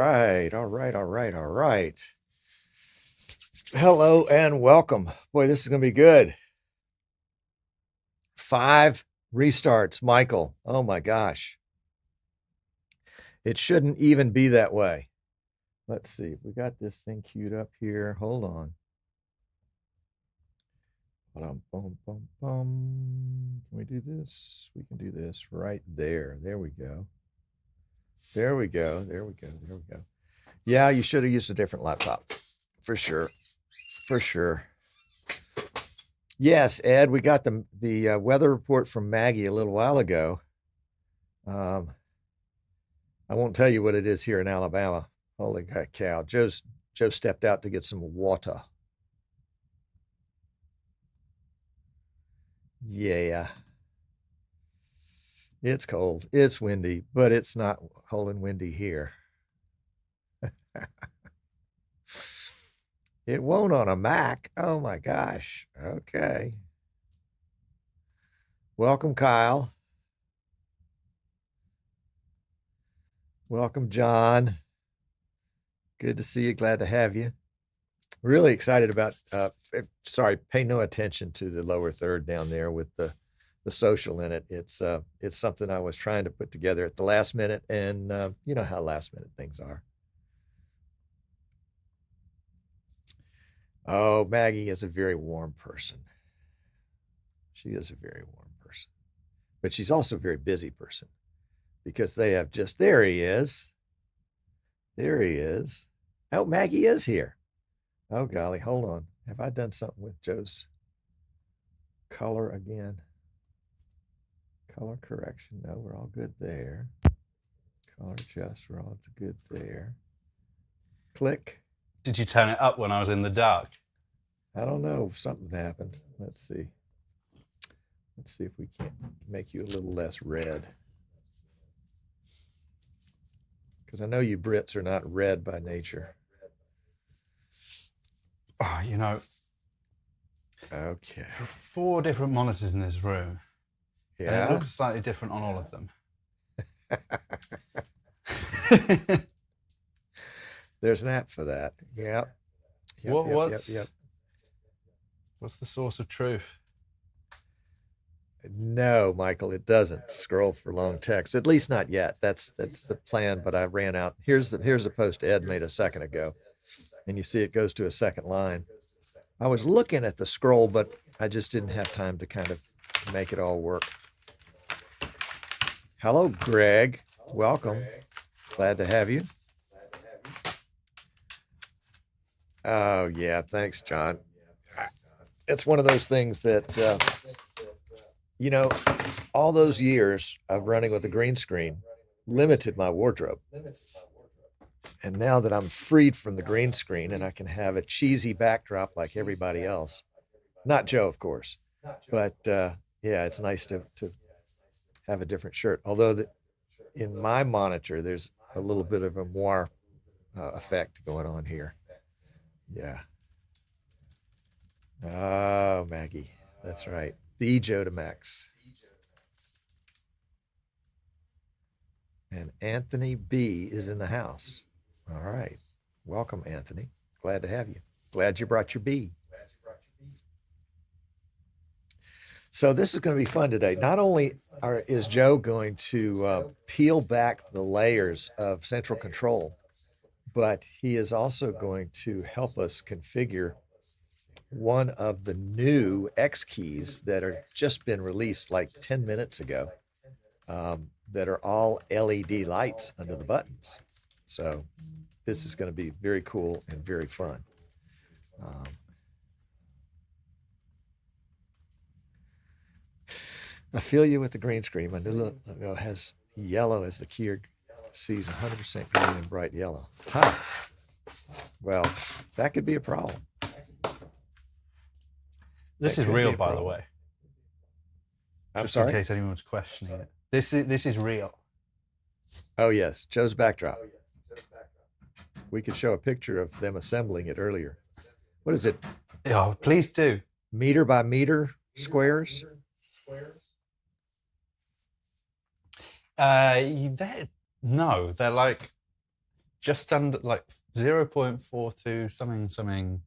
right, all right, all right, all right. Hello and welcome. Boy, this is going to be good. 5 restarts, Michael. Oh my gosh. It shouldn't even be that way. Let's see. We got this thing queued up here. Hold on. Boom, boom, boom, boom. Can we do this? We can do this right there. There we go. There we go. There we go. There we go. Yeah, you should have used a different laptop. For sure. For sure. Yes, Ed, we got the weather report from Maggie a little while ago. I won't tell you what it is here in Alabama. Holy cow. Joe stepped out to get some water. Yeah. It's cold. It's windy, but it's not cold and windy here. It won't on a Mac. Oh my gosh. Okay. Welcome, Kyle. Welcome, John. Good to see you. Glad to have you. Really excited about, sorry, pay no attention to the lower third down there with the social in it. It's something I was trying to put together at the last minute, and you know how last minute things are. Oh, Maggie is a very warm person. She is a very warm person, but she's also a very busy person because they have just, there he is. There he is. Oh, Maggie is here. Oh, golly, hold on. Have I done something with Joe's color again? Color correction. No, we're all good there. Color adjust. We're all good there. Click. Did you turn it up when I was in the dark? I don't know. Something happened. Let's see. Let's see if we can't make you a little less red. Because I know you Brits are not red by nature. Oh, you know. Okay. 4 different monitors in this room. Yeah. And it looks slightly different on all of them. There's an app for that. Yep. What's the source of truth? No, Michael, it doesn't scroll for long text. At least not yet. That's the plan, but I ran out. Here's the post Ed made a second ago. And you see it goes to a second line. I was looking at the scroll, but I just didn't have time to kind of make it all work. Hello, Greg. Welcome. Glad to have you. Oh, yeah. Thanks, John. It's one of those things that, you know, all those years of running with a green screen limited my wardrobe. And now that I'm freed from the green screen and I can have a cheesy backdrop like everybody else, not Joe, of course, but yeah, it's nice to have a different shirt. Although in my monitor, there's a little bit of a moire effect going on here. Yeah. Oh, Maggie. That's right. The Joe to Max. And Anthony B is in the house. All right. Welcome, Anthony. Glad to have you. Glad you brought your bee. So this is going to be fun today. Not only is Joe going to peel back the layers of central control, but he is also going to help us configure one of the new X keys that are just been released like 10 minutes ago, that are all LED lights under the buttons. So this is going to be very cool and very fun. I feel you with the green screen. My new logo has yellow as the key sees 100% green and bright yellow. Huh. Well, that could be a problem. This is real, by the way. Just in case anyone was questioning it. This is real. Oh, yes. Joe's backdrop. We could show a picture of them assembling it earlier. What is it? Oh, please do. Meter by meter squares? No, they're like just under like 0.42 something,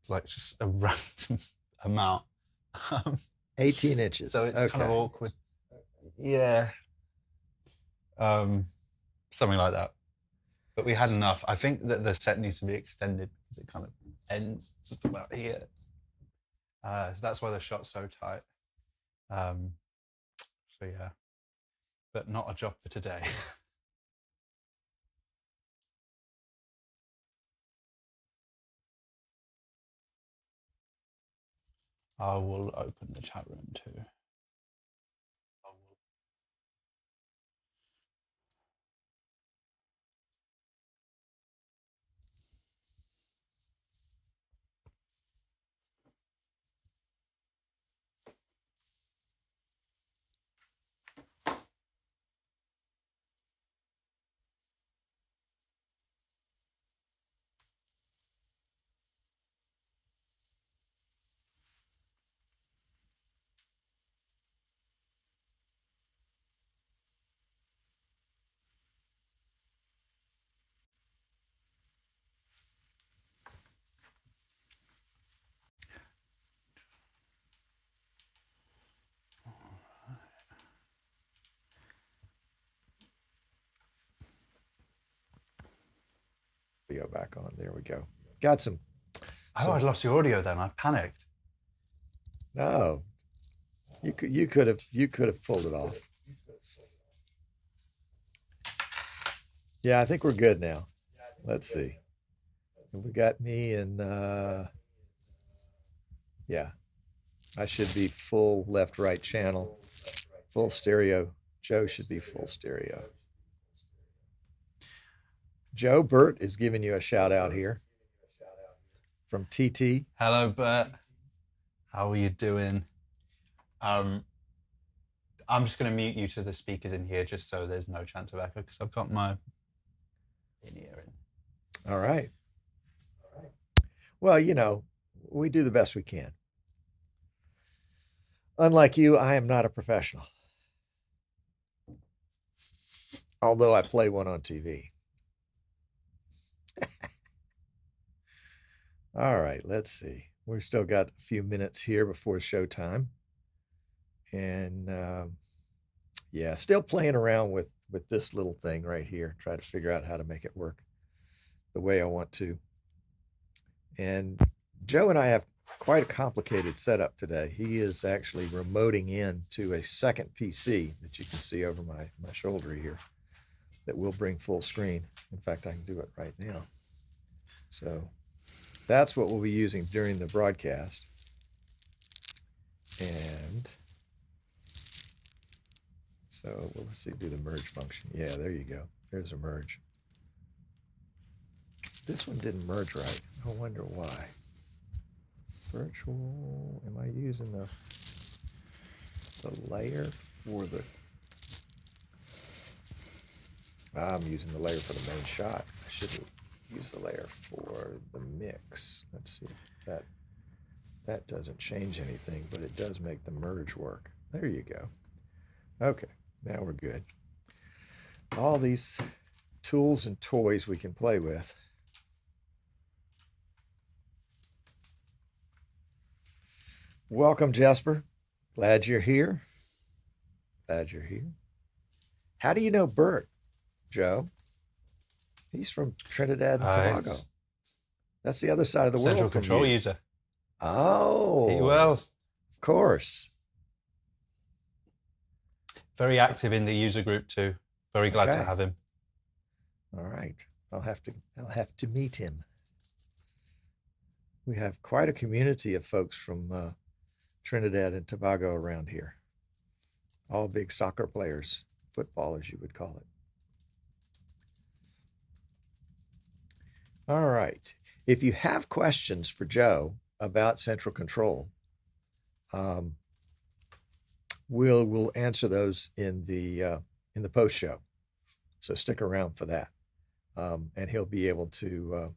like just a random amount. 18 inches. So it's kind of Okay. awkward. Yeah. Something like that. But we had enough. I think that the set needs to be extended because it kind of ends just about here. So that's why the shot's so tight. So yeah, but not a job for today. I will open the chat room too. Video back on. There we go. Got some. Oh, I'd lost your audio then. I panicked. No, you could have pulled it off. Yeah, I think we're good now. Let's see. We got me and yeah, I should be full left right channel, full stereo. Joe should be full stereo. Joe, Bert is giving you a shout out here from TT. Hello, Bert. How are you doing? I'm just going to mute you to the speakers in here just so there's no chance of echo because I've got my in-ear in. All right. Well, you know, we do the best we can. Unlike you, I am not a professional. Although I play one on TV. All right, let's see. We've still got a few minutes here before showtime. And yeah, still playing around with this little thing right here. Try to figure out how to make it work the way I want to. And Joe and I have quite a complicated setup today. He is actually remoting in to a second PC that you can see over my shoulder here that will bring full screen. In fact, I can do it right now. So that's what we'll be using during the broadcast. And so well, let's see, do the merge function. Yeah, there you go. There's a merge. This one didn't merge right. I wonder why. Virtual, am I using the layer for the, I'm using the layer for the main shot. I should use the layer for the mix. Let's see if that doesn't change anything, but it does make the merge work. There you go. Okay, now we're good. All these tools and toys we can play with. Welcome, Jesper. Glad you're here. Glad you're here. How do you know Bert, Joe? He's from Trinidad and Tobago. That's the other side of the world. Central control user. Oh, well, of course. Very active in the user group too. Very glad to have him. All right, I'll have to meet him. We have quite a community of folks from Trinidad and Tobago around here. All big soccer players, football as you would call it. All right. If you have questions for Joe about central control, we'll answer those in the post show. So stick around for that, and he'll be able to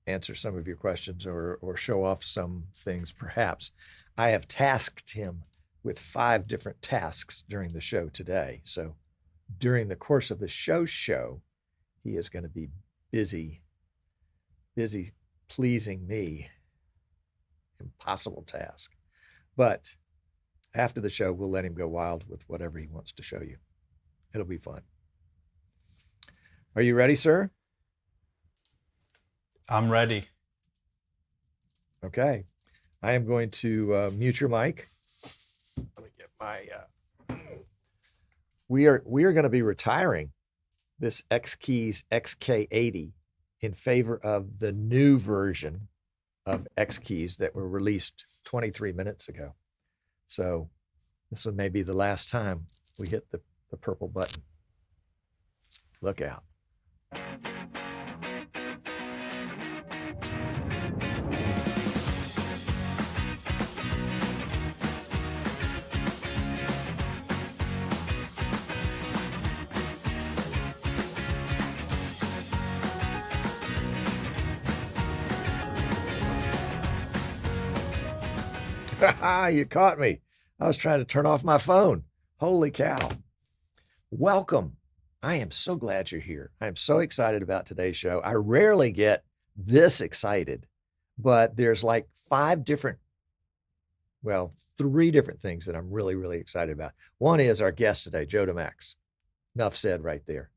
answer some of your questions or show off some things. Perhaps I have tasked him with 5 different tasks during the show today. So during the course of the show, he is going to be busy pleasing me. Impossible task. But after the show, we'll let him go wild with whatever he wants to show you. It'll be fun. Are you ready, sir? I'm ready. Okay. I am going to mute your mic. Let me get my. We are going to be retiring this XKeys XK80 in favor of the new version of XKeys that were released 23 minutes ago. So this may be the last time we hit the purple button. Look out. You caught me. I was trying to turn off my phone. Holy cow. Welcome. I am so glad you're here. I am so excited about today's show. I rarely get this excited, but there's like three different things that I'm really, really excited about. One is our guest today, Joe DeMax. Enough said right there.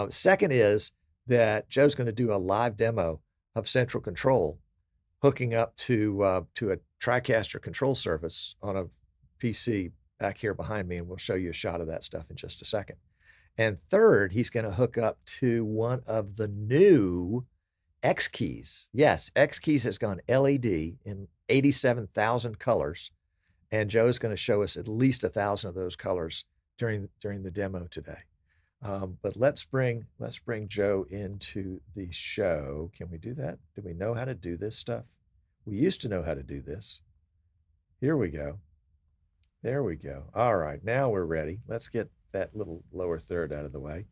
Second is that Joe's going to do a live demo of Central Control, hooking up to a Tricaster control surface on a PC back here behind me, and we'll show you a shot of that stuff in just a second. And third, he's going to hook up to one of the new XKeys. Yes, XKeys has gone LED in 87,000 colors, and Joe's going to show us at least 1,000 of those colors during the demo today. But let's bring Joe into the show. Can we do that? Do we know how to do this stuff? We used to know how to do this. Here we go. There we go. All right, now we're ready. Let's get that little lower third out of the way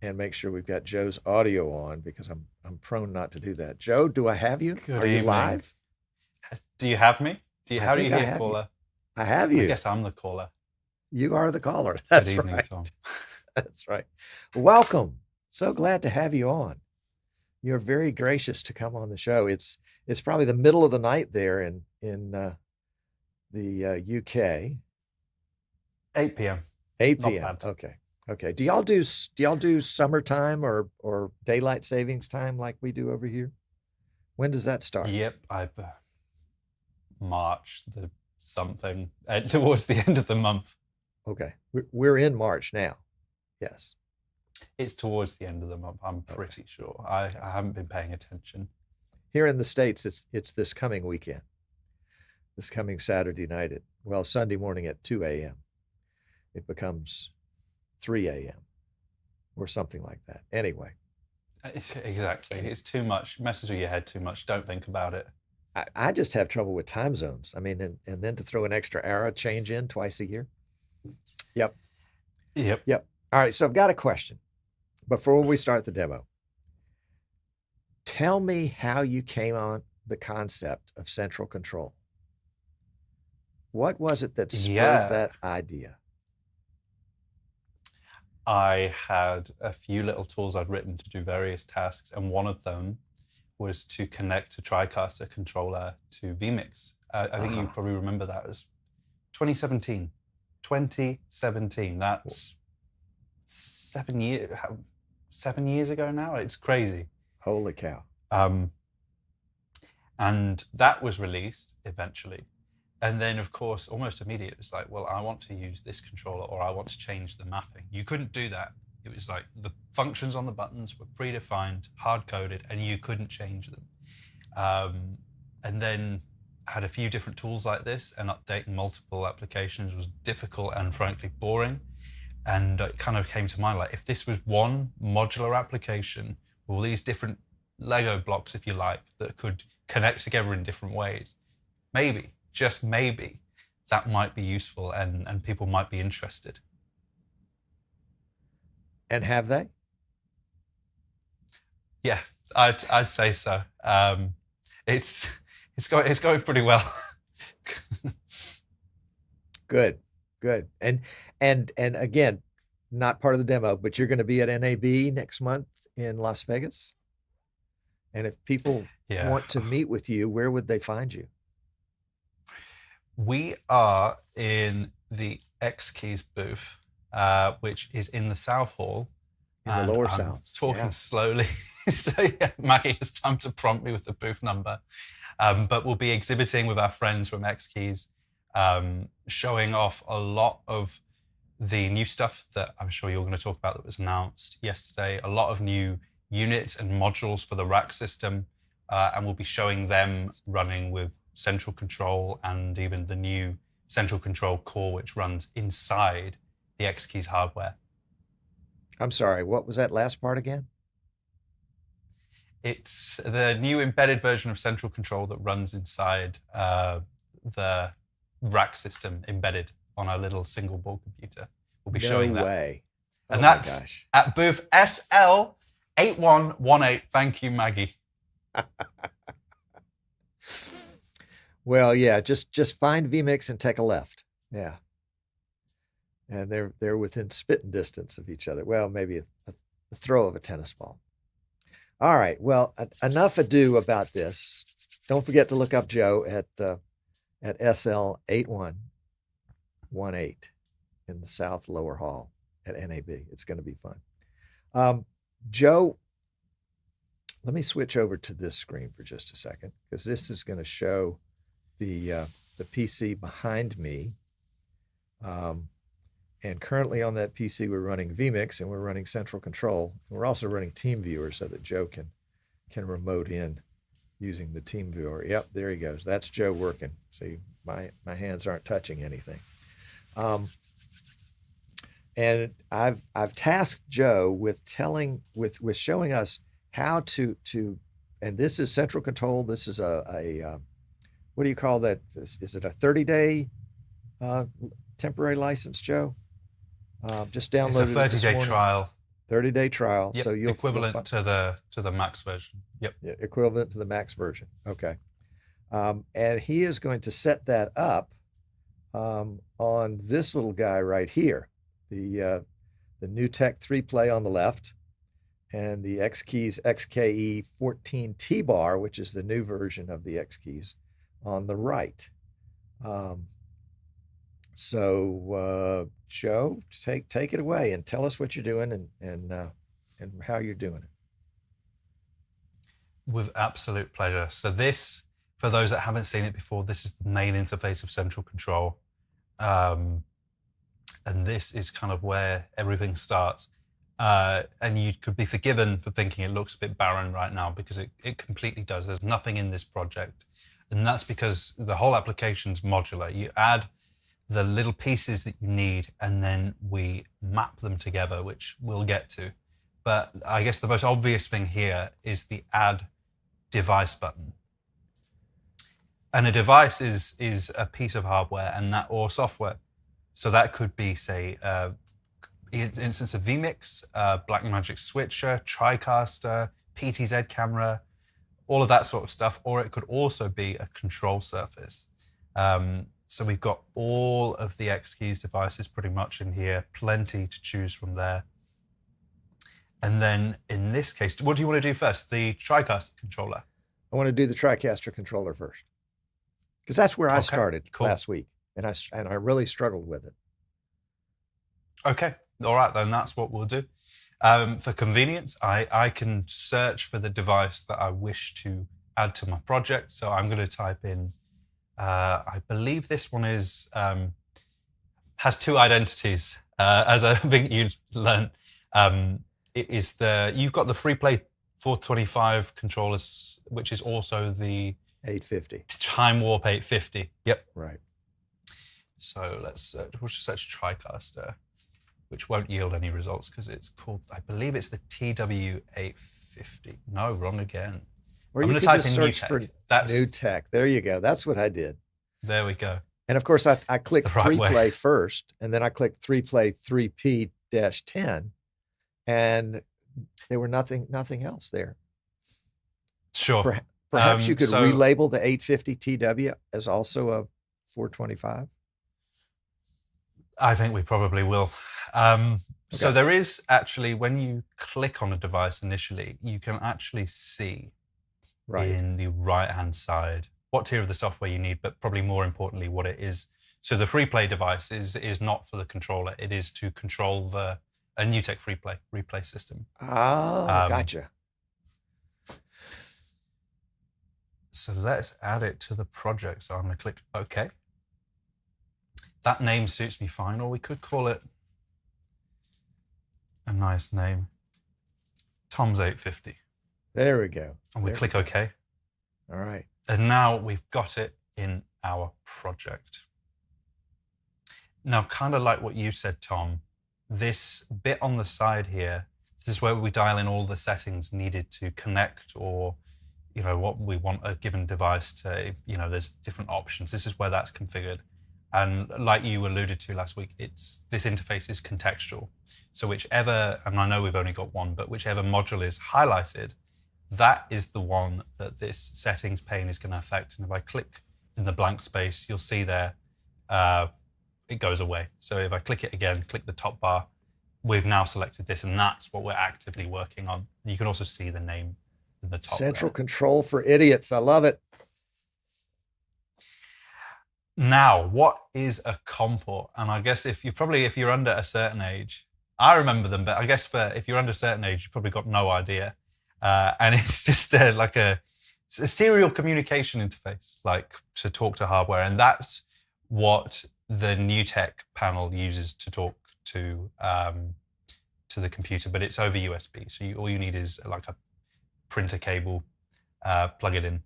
and make sure we've got Joe's audio on, because I'm prone not to do that. Joe, do I have you? Good Are you evening. live? Do you have me? How do you hear, caller? I have you. I guess I'm the caller. You are the caller. That's Good evening, right. Tom. That's right. Welcome. So glad to have you on. You're very gracious to come on the show. It's probably the middle of the night there in the UK. 8 p.m. 8 Not p.m. bad. Okay. Do y'all do summertime or daylight savings time like we do over here? When does that start? Yep, March the something towards the end of the month. Okay, we're in March now. Yes. It's towards the end of the month. I'm pretty sure. I haven't been paying attention. Here in the States, it's this coming weekend, this coming Saturday night Sunday morning at 2 a.m. It becomes 3 a.m. or something like that. Anyway. Exactly. It's too much. Messes with your head too much. Don't think about it. I just have trouble with time zones. I mean, and then to throw an extra hour change in twice a year. Yep. All right. So I've got a question before we start the demo. Tell me how you came on the concept of central control. What was it that spurred that idea? I had a few little tools I'd written to do various tasks, and one of them was to connect a Tricaster controller to vMix. I think you probably remember that. It was 2017. 2017. That's 7 years ago now. It's crazy. Holy cow. And that was released eventually. And then, of course, almost immediately, it's like, well, I want to use this controller, or I want to change the mapping. You couldn't do that. It was like the functions on the buttons were predefined, hard-coded, and you couldn't change them. And then I had a few different tools like this, and updating multiple applications was difficult and frankly boring. And it kind of came to mind, like, if this was one modular application with all these different Lego blocks, if you like, that could connect together in different ways, maybe, just maybe, that might be useful and people might be interested. And have they? Yeah, I'd say so. It's going pretty well. Good. And again, not part of the demo, but you're going to be at NAB next month in Las Vegas? And if people Yeah. want to meet with you, where would they find you? We are in the XKE's booth, which is in the South Hall. In the lower I'm South. talking Yeah. slowly. So yeah, Maggie has time to prompt me with the booth number. But we'll be exhibiting with our friends from XKE's, showing off a lot of the new stuff that I'm sure you're going to talk about that was announced yesterday. A lot of new units and modules for the rack system. And we'll be showing them running with central control and even the new central control core, which runs inside the XKE's hardware. I'm sorry, what was that last part again? It's the new embedded version of central control that runs inside the rack system embedded on a little single board computer. We'll be showing that. No way. And Oh my that's gosh. at booth SL8118. Thank you, Maggie. Well, yeah, just find vMix and take a left. Yeah. And they're within spitting distance of each other. Well, maybe a throw of a tennis ball. All right. Well, enough ado about this. Don't forget to look up Joe at SL8118 in the South Lower Hall at NAB. It's going to be fun. Joe, let me switch over to this screen for just a second, because this is going to show the PC behind me. And currently on that PC, we're running vMix and we're running Central Control. And we're also running TeamViewer so that Joe can remote in using the TeamViewer. Yep, there he goes. That's Joe working. See, my hands aren't touching anything. And I've tasked Joe with showing us how to and this is Central Control. This is a what do you call that? Is it a 30-day temporary license, Joe? Just downloaded. It's a 30-day trial. 30-day trial. Yep, So you'll equivalent to the max version. Yep. Yeah, equivalent to the max version. Okay. And he is going to set that up on this little guy right here, the new Tech 3-play on the left, and the XKE's XKE-14 T-bar, which is the new version of the XKE's, on the right. So Joe, take it away and tell us what you're doing and how you're doing it. With absolute pleasure. So this, for those that haven't seen it before, this is the main interface of Central Control. And this is kind of where everything starts. And you could be forgiven for thinking it looks a bit barren right now, because it completely does. There's nothing in this project. And that's because the whole application's modular. You add the little pieces that you need, and then we map them together, which we'll get to. But I guess the most obvious thing here is the add device button. And a device is a piece of hardware or software. So that could be, say, instance of vMix, Blackmagic switcher, Tricaster, PTZ camera, all of that sort of stuff. Or it could also be a control surface. So we've got all of the XKE's devices pretty much in here, plenty to choose from there. And then in this case, what do you want to do first? The Tricaster controller? I want to do the Tricaster controller first, because that's where I started last week, and I really struggled with it. Okay, all right, then that's what we'll do. For convenience, I can search for the device that I wish to add to my project. So I'm going to type in, I believe this one has two identities, as I think you learned. It is you've got the FreePlay 425 controllers, which is also the 850 Time Warp 850. Yep. Right. So we'll just search Tricaster, which won't yield any results because it's called, I believe it's the TW850. No, wrong again. Or I'm you going to could type just in search for new tech. There you go. That's what I did. There we go. And of course, I clicked The right 3Play way. first, and then I clicked 3Play 3P-10, and there were nothing else there. Sure. Perhaps you could relabel the 850 TW as also a 425. I think we probably will. So there is actually, when you click on a device initially, you can actually see in the right-hand side what tier of the software you need, but probably more importantly, what it is. So the FreePlay device is not for the controller. It is to control a NewTek FreePlay replay system. Oh, gotcha. So let's add it to the project. So I'm going to click OK. That name suits me fine, or we could call it a nice name, Tom's 850. There we go. And we click OK. All right. And now we've got it in our project. Now, kind of like what you said, Tom, this bit on the side here, this is where we dial in all the settings needed to connect, or, you know, what we want a given device to, you know, there's different options. This is where that's configured. And like you alluded to last week, this interface is contextual. So whichever, and I know we've only got one, but whichever module is highlighted, that is the one that this settings pane is going to affect. And if I click in the blank space, you'll see there, it goes away. So if I click it again, click the top bar, we've now selected this, and that's what we're actively working on. You can also see the name in the top. Central control for idiots. I love it. Now, what is a COM port? And I guess if you're under a certain age, I remember them, but I guess if you're under a certain age, you've probably got no idea. And it's just like a serial communication interface, like to talk to hardware. And that's what the NewTek panel uses to talk to the computer, but it's over USB. So all you need is like a printer cable, plug it in.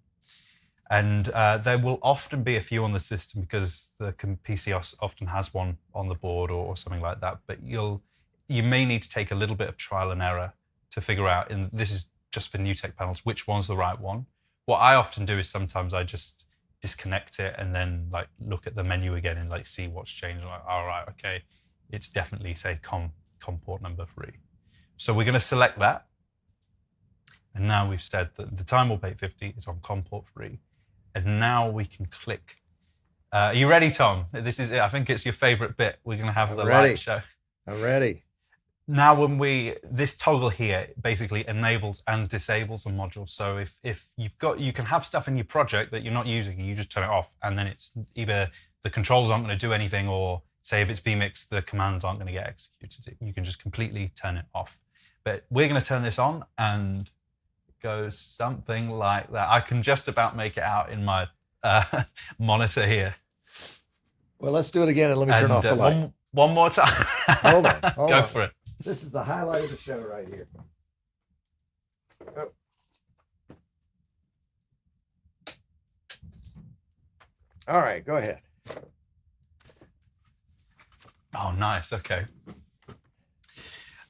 And there will often be a few on the system because the PC often has one on the board or something like that. But you may need to take a little bit of trial and error to figure out, and this is just for NewTek panels, which one's the right one. What I often do is sometimes I just disconnect it and then like look at the menu again and like see what's changed. Like, all right, okay, it's definitely say COM port number 3. So we're going to select that. And now we've said that the time warp 850 is on COM port 3. And now we can click. Are you ready, Tom? This is it. I think it's your favorite bit. We're going to have the light show. I'm ready. Now, this toggle here basically enables and disables a module. So if you can have stuff in your project that you're not using, you just turn it off, and then it's either the controls aren't going to do anything, or say if it's vMix, the commands aren't going to get executed. You can just completely turn it off. But we're going to turn this on, and it goes something like that. I can just about make it out in my monitor here. Well, let's do it again, and let me turn off the light. One more time. Hold on. Go for it. This is the highlight of the show right here. Oh. All right, go ahead. Oh, nice. Okay.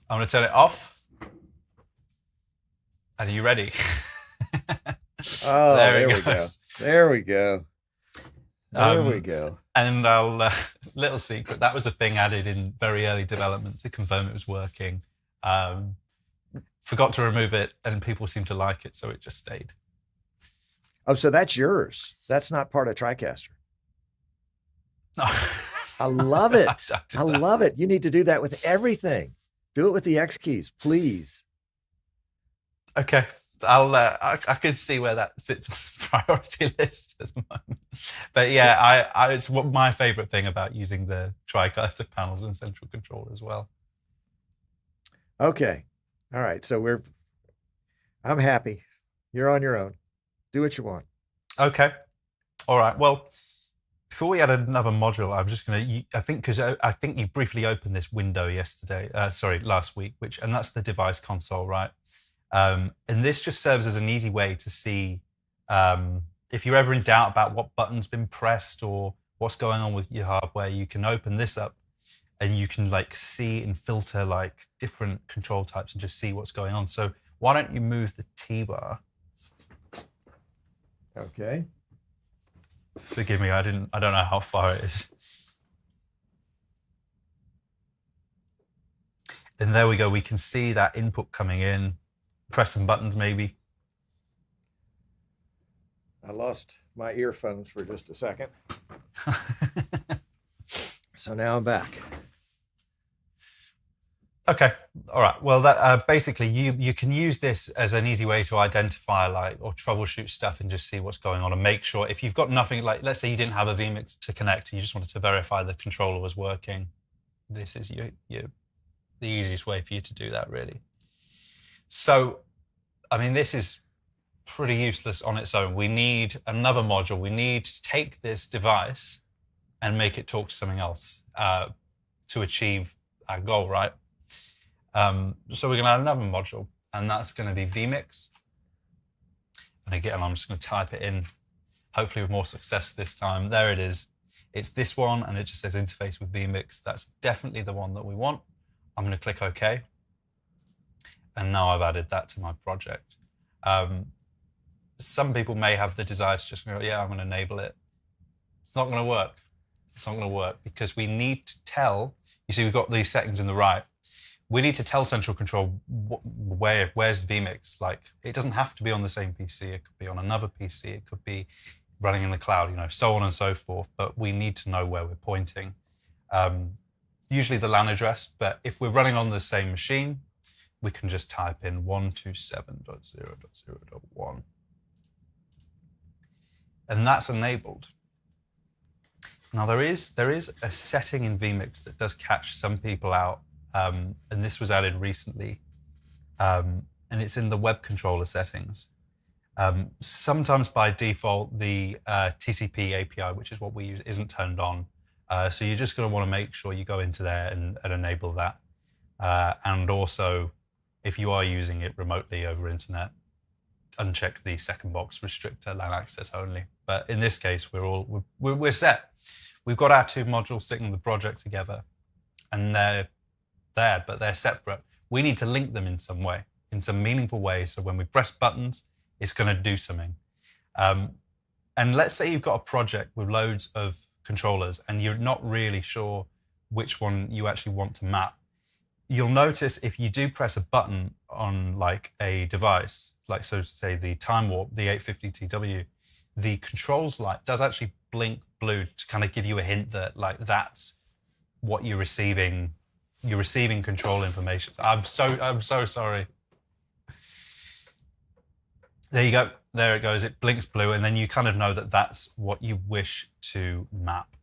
I'm going to turn it off. And are you ready? Oh, there we go. There we go. There we go. And little secret, that was a thing added in very early development to confirm it was working. Forgot to remove it, and people seemed to like it, so it just stayed. Oh, so that's yours. That's not part of Tricaster. I love it. I love it. You need to do that with everything. Do it with the X keys, please. Okay. I can see where that sits on the priority list at the moment. But yeah, it's my favorite thing about using the Tricaster panels and central control as well. Okay. All right. So I'm happy. You're on your own. Do what you want. Okay. All right. Well, before we add another module, I'm just going to, I think you briefly opened this window last week, and that's the device console, right? And this just serves as an easy way to see if you're ever in doubt about what button's been pressed or what's going on with your hardware. You can open this up and you can like see and filter like different control types and just see what's going on. So why don't you move the T-bar? Okay. Forgive me, I don't know how far it is. And there we go. We can see that input coming in. Press some buttons, maybe. I lost my earphones for just a second. So now I'm back. Okay. All right. Well, that basically you can use this as an easy way to identify or troubleshoot stuff and just see what's going on and make sure if you've got nothing, like let's say you didn't have a vMix to connect and you just wanted to verify the controller was working. This is the easiest way for you to do that, really. So, I mean, this is pretty useless on its own. We need another module. We need to take this device and make it talk to something else to achieve our goal, right? So we're going to add another module, and that's going to be vMix. And again, I'm just going to type it in, hopefully with more success this time. There it is. It's this one, and it just says interface with vMix. That's definitely the one that we want. I'm going to click OK. And now I've added that to my project. Some people may have the desire to just go, yeah, I'm going to enable it. It's not going to work. It's not going to work because we need to tell, you see, we've got these settings in the right. We need to tell central control where's vMix. Like, it doesn't have to be on the same PC. It could be on another PC. It could be running in the cloud, so on and so forth. But we need to know where we're pointing. Usually the LAN address, but if we're running on the same machine, we can just type in 127.0.0.1. And that's enabled. Now there is a setting in vMix that does catch some people out. And this was added recently, and it's in the web controller settings. Sometimes by default, the TCP API, which is what we use, isn't turned on. So you're just going to want to make sure you go into there and enable that. And also, if you are using it remotely over internet, uncheck the second box, restrict to LAN access only. But in this case, we're set. We've got our two modules sitting in the project together, and they're there, but they're separate. We need to link them in some way, in some meaningful way. So when we press buttons, it's going to do something. And let's say you've got a project with loads of controllers and you're not really sure which one you actually want to map. You'll notice if you do press a button on like a device, like so say the Time Warp, the 850TW, the controls light does actually blink blue to kind of give you a hint that like that's what you're receiving. You're receiving control information. I'm so sorry. There you go. There it goes. It blinks blue, and then you kind of know that that's what you wish to map.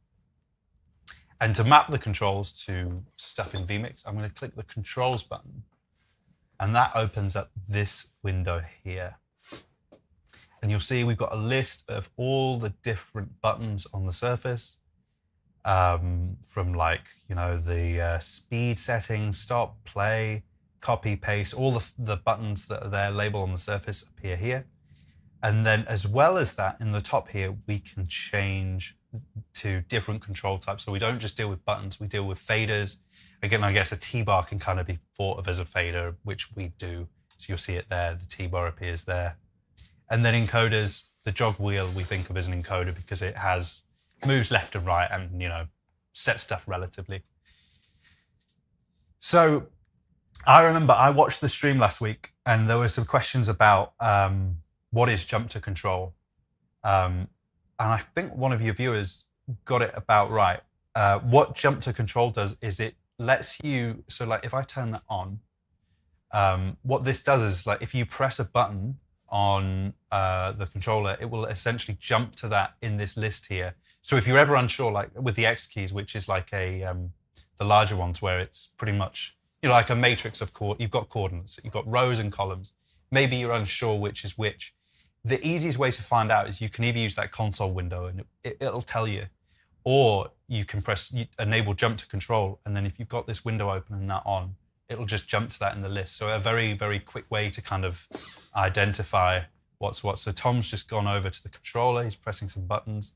And to map the controls to stuff in vMix, I'm going to click the controls button, and that opens up this window here. And you'll see we've got a list of all the different buttons on the surface. From like, the speed settings, stop, play, copy, paste, all the buttons that are there labeled on the surface appear here. And then as well as that, in the top here, we can change to different control types. So we don't just deal with buttons, we deal with faders. Again, I guess a T-bar can kind of be thought of as a fader, which we do. So you'll see it there, the T-bar appears there. And then encoders, the jog wheel we think of as an encoder because it moves left and right and, set stuff relatively. So I remember I watched the stream last week and there were some questions about what is jump to control. And I think one of your viewers got it about right. What jump to control does is it lets you, so like if I turn that on, what this does is like if you press a button on the controller, it will essentially jump to that in this list here. So if you're ever unsure, like with the X keys, which is like the larger ones where it's pretty much, like a matrix of you've got coordinates, you've got rows and columns. Maybe you're unsure which is which. The easiest way to find out is you can either use that console window and it'll tell you, or you can enable jump to control. And then if you've got this window open and that on, it'll just jump to that in the list. So a very, very quick way to kind of identify what's what. So Tom's just gone over to the controller. He's pressing some buttons.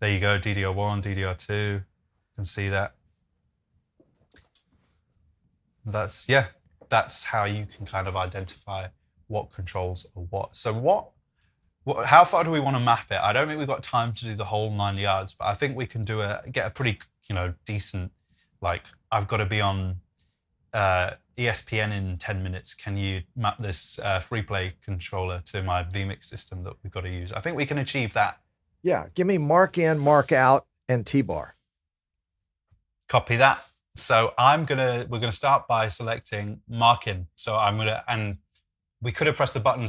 There you go, DDR1, DDR2. You can see that. That's how you can kind of identify what controls are what. So how far do we want to map it? I don't think we've got time to do the whole 9 yards, but I think we can get a pretty, decent, like I've got to be on ESPN in 10 minutes. Can you map this free play controller to my vMix system that we've got to use? I think we can achieve that. Yeah, give me mark in, mark out, and T-bar. Copy that. So we're gonna start by selecting mark in. So and we could have pressed the button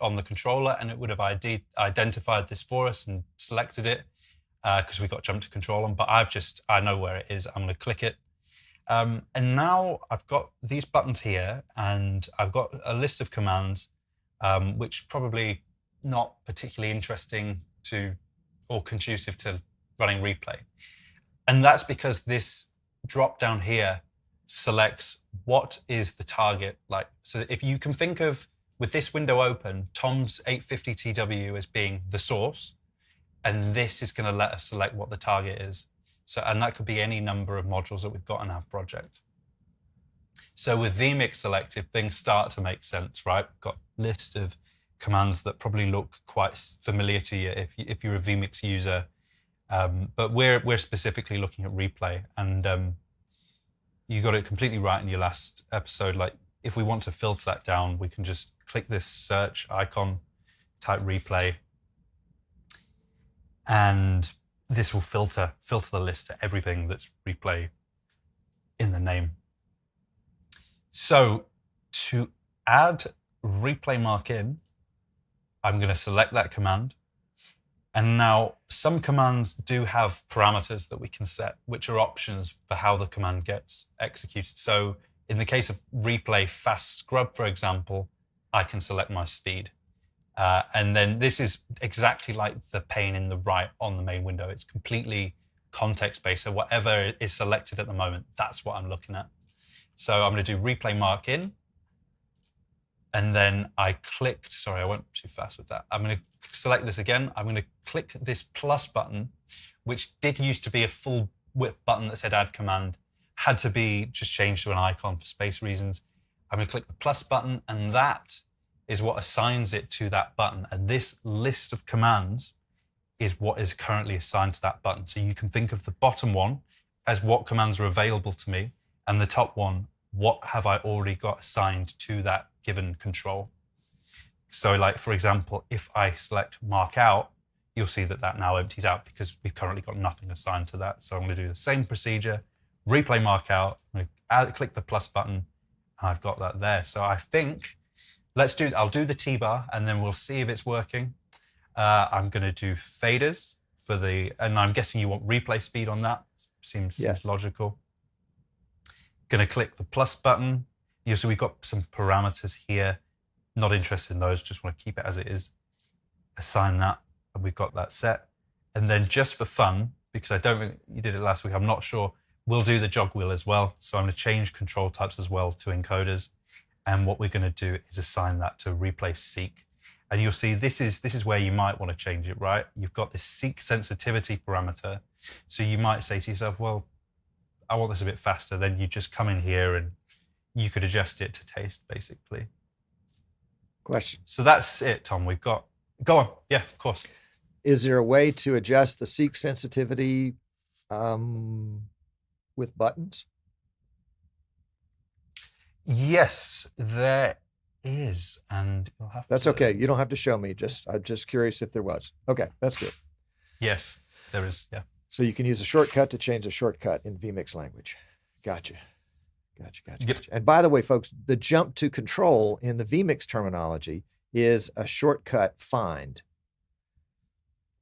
on the controller and it would have identified this for us and selected it because we got jump to control on, but I know where it is. I'm gonna click it. And now I've got these buttons here and I've got a list of commands, which probably not particularly interesting or conducive to running replay. And that's because this drop down here selects what is the target. Like, so if you can think of, with this window open, Tom's 850 TW as being the source, and this is going to let us select what the target is. So, and that could be any number of modules that we've got in our project. So with vMix selected, things start to make sense, right? We've got a list of commands that probably look quite familiar to you if you're a vMix user. But we're specifically looking at replay, and you got it completely right in your last episode. Like, if we want to filter that down, we can just click this search icon, type replay, and this will filter the list to everything that's replay in the name. So to add replay mark in, I'm going to select that command. And now some commands do have parameters that we can set, which are options for how the command gets executed. So in the case of replay fast scrub, for example, I can select my speed. And then this is exactly like the pane in the right on the main window. It's completely context-based. So whatever is selected at the moment, that's what I'm looking at. So I'm going to do replay mark in. And then I clicked, sorry, I went too fast with that. I'm going to select this again. I'm going to click this plus button, which did used to be a full width button that said add command, had to be just changed to an icon for space reasons. I'm going to click the plus button, and that is what assigns it to that button. And this list of commands is what is currently assigned to that button. So you can think of the bottom one as what commands are available to me, and the top one, what have I already got assigned to that given control. So like, for example, if I select mark out, you'll see that that now empties out because we've currently got nothing assigned to that. So I'm going to do the same procedure, replay mark out, I'm going to click the plus button, and I've got that there. So I think, I'll do the T-bar and then we'll see if it's working. I'm going to do faders and I'm guessing you want replay speed on that. Seems logical. Going to click the plus button. So we've got some parameters here. Not interested in those, just want to keep it as it is. Assign that, and we've got that set. And then just for fun, because I don't think you did it last week, I'm not sure, we'll do the jog wheel as well. So I'm going to change control types as well to encoders. And what we're going to do is assign that to replay seek. And you'll see this is where you might want to change it, right? You've got this seek sensitivity parameter. So you might say to yourself, well, I want this a bit faster. Then you just come in here and you could adjust it to taste, basically. Question. So that's it, Tom. We've got, go on. Yeah, of course. Is there a way to adjust the seek sensitivity with buttons? Yes, there is. And you'll have That's okay. You don't have to show me. I'm just curious if there was. Okay, that's good. Yes, there is. Yeah. So you can use a shortcut to change a shortcut in vMix language. Gotcha. Yep. And by the way, folks, the jump to control in the vMix terminology is a shortcut find.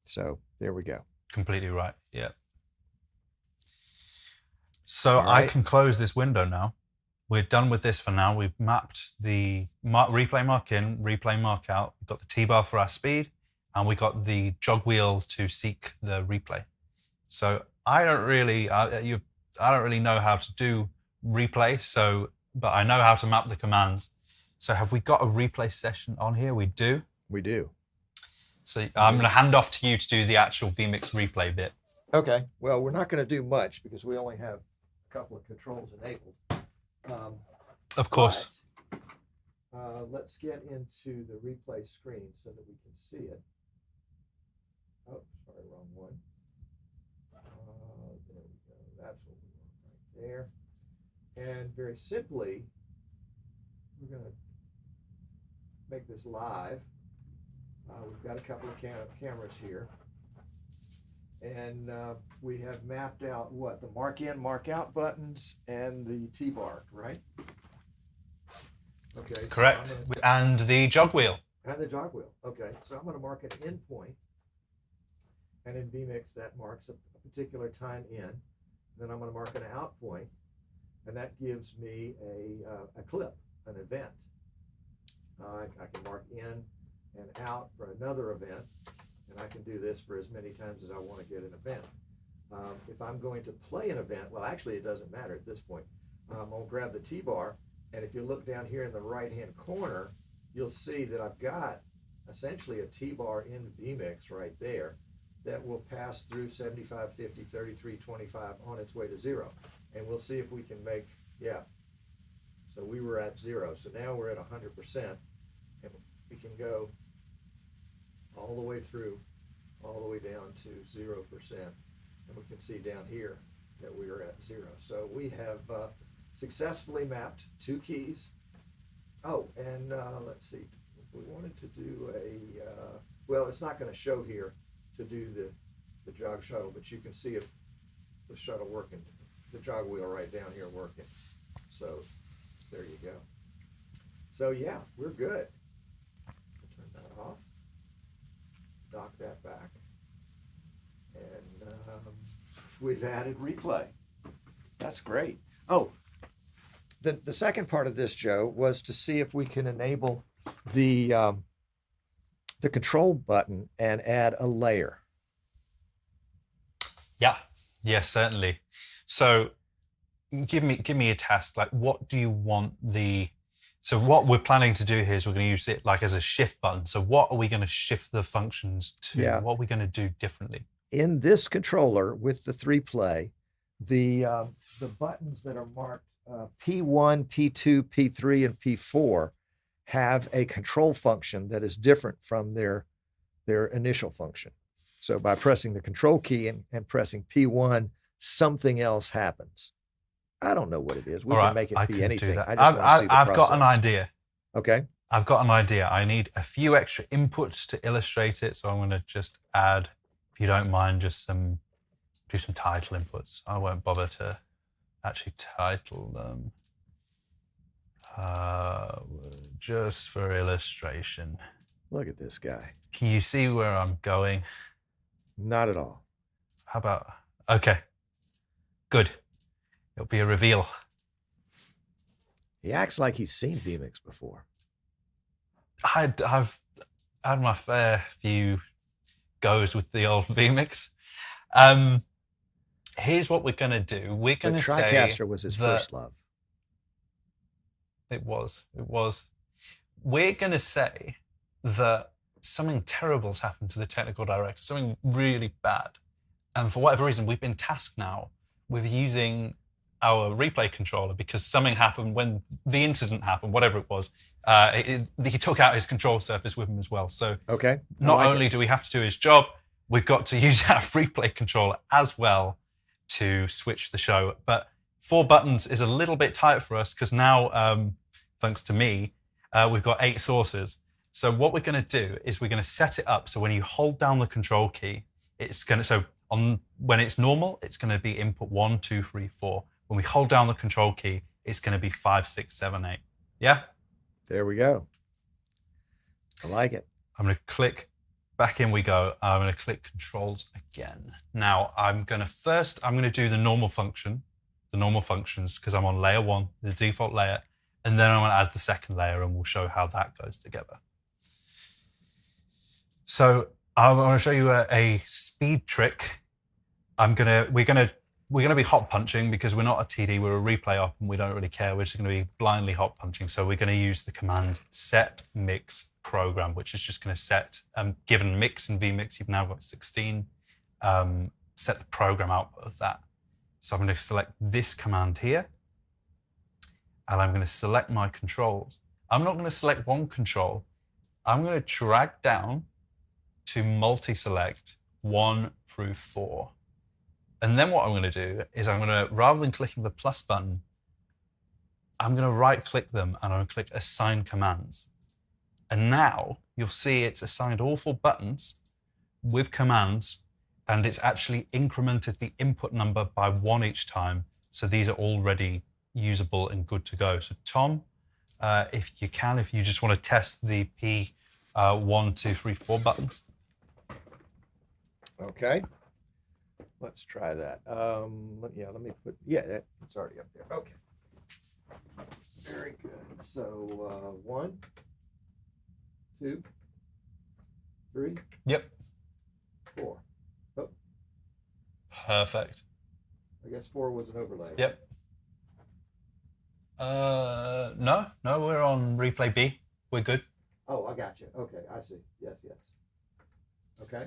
So there we go. Completely right. Yeah. So All right. I can close this window now. We're done with this for now. We've mapped the replay mark in, replay mark out. We've got the T-bar for our speed, and we got the jog wheel to seek the replay. So I don't really know how to do replay, but I know how to map the commands. So have we got a replay session on here? We do. We do. So I'm going to hand off to you to do the actual vMix replay bit. Okay. Well, we're not going to do much because we only have a couple of controls enabled. Of course. But, let's get into the replay screen so that we can see it. Oh, sorry, wrong one. There we go. That's what we want right there. And very simply, we're going to make this live. We've got a couple of cameras here. And we have mapped out what? The mark in, mark out buttons and the T-bar, right? Okay. so Correct. I'm gonna- And the jog wheel. And the jog wheel. Okay, so I'm going to mark an in point. And in vMix, that marks a particular time in. Then I'm going to mark an out point, and that gives me a clip, an event. I can mark in and out for another event, and I can do this for as many times as I want to get an event. If I'm going to play an event, well, actually, it doesn't matter at this point. I'll grab the T-bar, and if you look down here in the right-hand corner, you'll see that I've got essentially a T-bar in vMix right there that will pass through 75, 50, 33, 25 on its way to 0. And we'll see if we can make, yeah. So we were at 0. So now we're at 100%. And we can go all the way through, all the way down to 0%. And we can see down here that we are at 0. So we have successfully mapped 2 keys. Oh, and let's see. If we wanted to do well, it's not going to show here to do the jog shuttle, but you can see if the shuttle working, the jog wheel right down here working. So there you go. So yeah, we're good. Turn that off, dock that back, and we've added replay. That's great. Oh, the second part of this, Joe, was to see if we can enable the control button and add a layer. Yeah, yes, certainly. So give me a task. Like, what do you want so what we're planning to do here is we're going to use it like as a shift button. So what are we going to shift the functions to? Yeah. What are we going to do differently? In this controller with the 3-play, the buttons that are marked P1, P2, P3, and P4 have a control function that is different from their initial function. So by pressing the control key and pressing P1, something else happens. I don't know what it is. We can make it be anything. Do that. I just wanna see the I've got an process. idea. Okay. I've got an idea. I need a few extra inputs to illustrate it. So I'm going to just add, if you don't mind, just do some title inputs. I won't bother to actually title them. Just for illustration. Look at this guy. Can you see where I'm going? Not at all. How about, okay, good. It'll be a reveal. He acts like he's seen vMix before. I've had my fair few goes with the old vMix. Here's what we're going to do. We're going to say Tricaster was his first love. It was. We're going to say that something terrible's happened to the technical director, something really bad. And for whatever reason, we've been tasked now with using our replay controller because something happened when the incident happened, whatever it was. He took out his control surface with him as well. So okay. Not only do we have to do his job, we've got to use our replay controller as well to switch the show. But 4 buttons is a little bit tight for us because now, thanks to me, we've got 8 sources. So what we're going to do is we're going to set it up so when you hold down the control key, when it's normal, it's going to be input 1, 2, 3, 4. When we hold down the control key, it's going to be 5, 6, 7, 8. Yeah? There we go. I like it. I'm going to click, back in we go. I'm going to click controls again. Now I'm going to do the normal functions because I'm on layer 1, the default layer, and then I'm going to add the second layer and we'll show how that goes together. So I'm going to show you a speed trick. We're going to be hot punching because we're not a TD, we're a replay op and we don't really care. We're just going to be blindly hot punching. So we're going to use the command set mix program, which is just going to set, given mix in vMix, you've now got 16, set the program output of that. So I'm going to select this command here and I'm going to select my controls. I'm not going to select one control. I'm going to drag down to multi-select 1 through 4. And then what I'm going to do is rather than clicking the plus button, I'm going to right click them and I'm going to click assign commands. And now you'll see it's assigned all 4 buttons with commands and it's actually incremented the input number by 1 each time. So these are already usable and good to go. So Tom, if you just want to test the P1, 2, 3, 4 buttons. Okay. Let's try that. Let me put, it's already up there. Okay. Very good. So 1, 2, 3. Yep. 4. Oh, Perfect. I guess 4 was an overlay. Yep. No, we're on replay B. We're good. Oh, I got you. Okay, I see. Yes. Okay.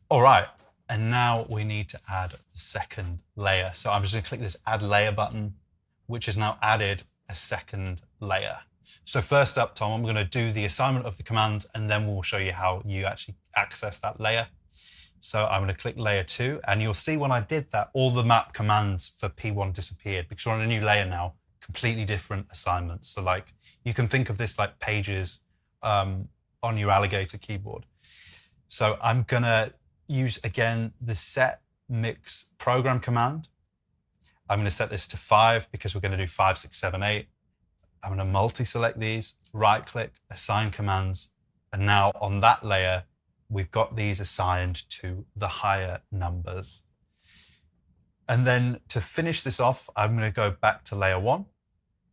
All right. And now we need to add the second layer. So I'm just going to click this add layer button, which has now added a second layer. So first up, Tom, I'm going to do the assignment of the command, and then we'll show you how you actually access that layer. So I'm going to click layer 2, and you'll see when I did that, all the map commands for P1 disappeared because we're on a new layer now, completely different assignments. So like you can think of this like pages on your Alligator keyboard. So I'm going to use again the set mix program command. I'm going to set this to 5 because we're going to do 5, 6, 7, 8. I'm going to multi-select these, right click, assign commands. And now on that layer, we've got these assigned to the higher numbers. And then to finish this off, I'm going to go back to layer 1.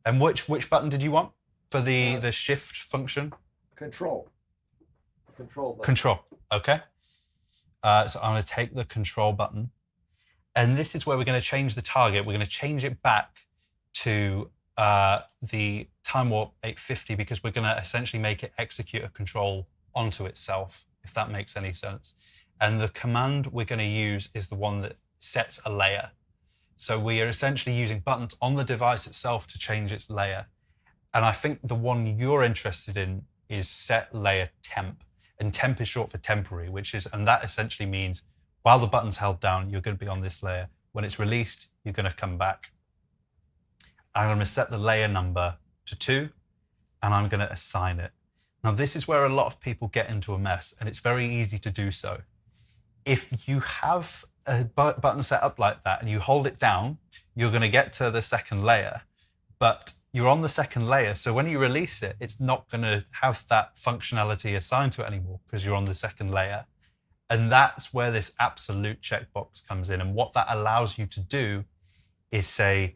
And which button did you want for the shift function? Control button. Control, okay. So I'm going to take the control button, and this is where we're going to change the target. We're going to change it back to the time warp 850 because we're going to essentially make it execute a control onto itself, if that makes any sense. And the command we're going to use is the one that sets a layer. So we are essentially using buttons on the device itself to change its layer. And I think the one you're interested in is set layer temp. And temp is short for temporary, and that essentially means while the button's held down, you're going to be on this layer. When it's released, you're going to come back. I'm going to set the layer number to 2, and I'm going to assign it. Now, this is where a lot of people get into a mess, and it's very easy to do so. If you have a button set up like that and you hold it down, you're going to get to the second layer, but you're on the second layer. So when you release it, it's not going to have that functionality assigned to it anymore because you're on the second layer. And that's where this absolute checkbox comes in. And what that allows you to do is say,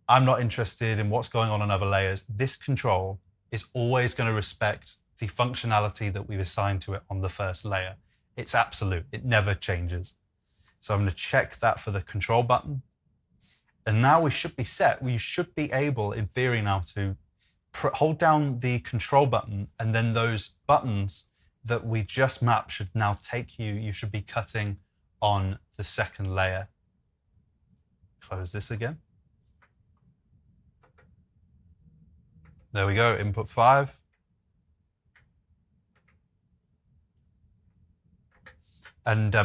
I'm not interested in what's going on other layers. This control is always going to respect the functionality that we've assigned to it on the first layer. It's absolute. It never changes. So I'm going to check that for the control button. And now we should be set. We should be able, in theory now, to hold down the control button, and then those buttons that we just mapped should now take you. You should be cutting on the second layer. Close this again. There we go, input 5. And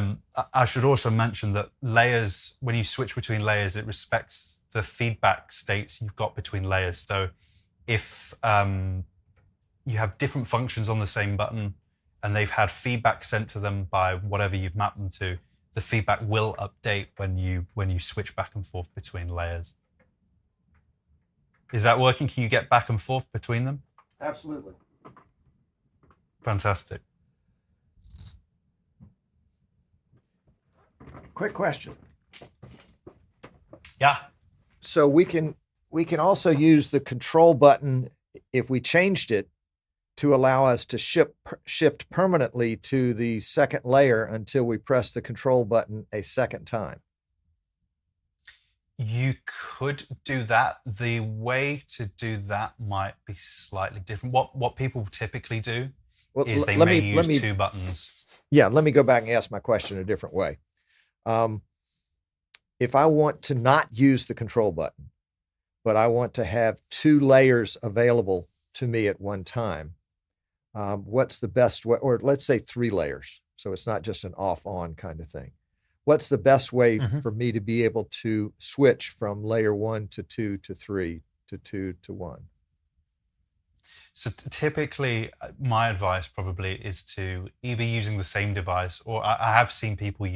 I should also mention that layers, when you switch between layers, it respects the feedback states you've got between layers. So if you have different functions on the same button and they've had feedback sent to them by whatever you've mapped them to, the feedback will update when you switch back and forth between layers. Is that working? Can you get back and forth between them? Absolutely. Fantastic. Quick question. Yeah. So we can also use the control button if we changed it to allow us to shift permanently to the second layer until we press the control button a second time. You could do that. The way to do that might be slightly different. What people typically do is they may use 2 buttons. Yeah, let me go back and ask my question a different way. If I want to not use the control button, but I want to have 2 layers available to me at one time, what's the best way, or let's say 3 layers, so it's not just an off-on kind of thing. What's the best way for me to be able to switch from layer 1 to 2 to 3 to 2 to 1? So typically, my advice probably is to either using the same device, or I have seen people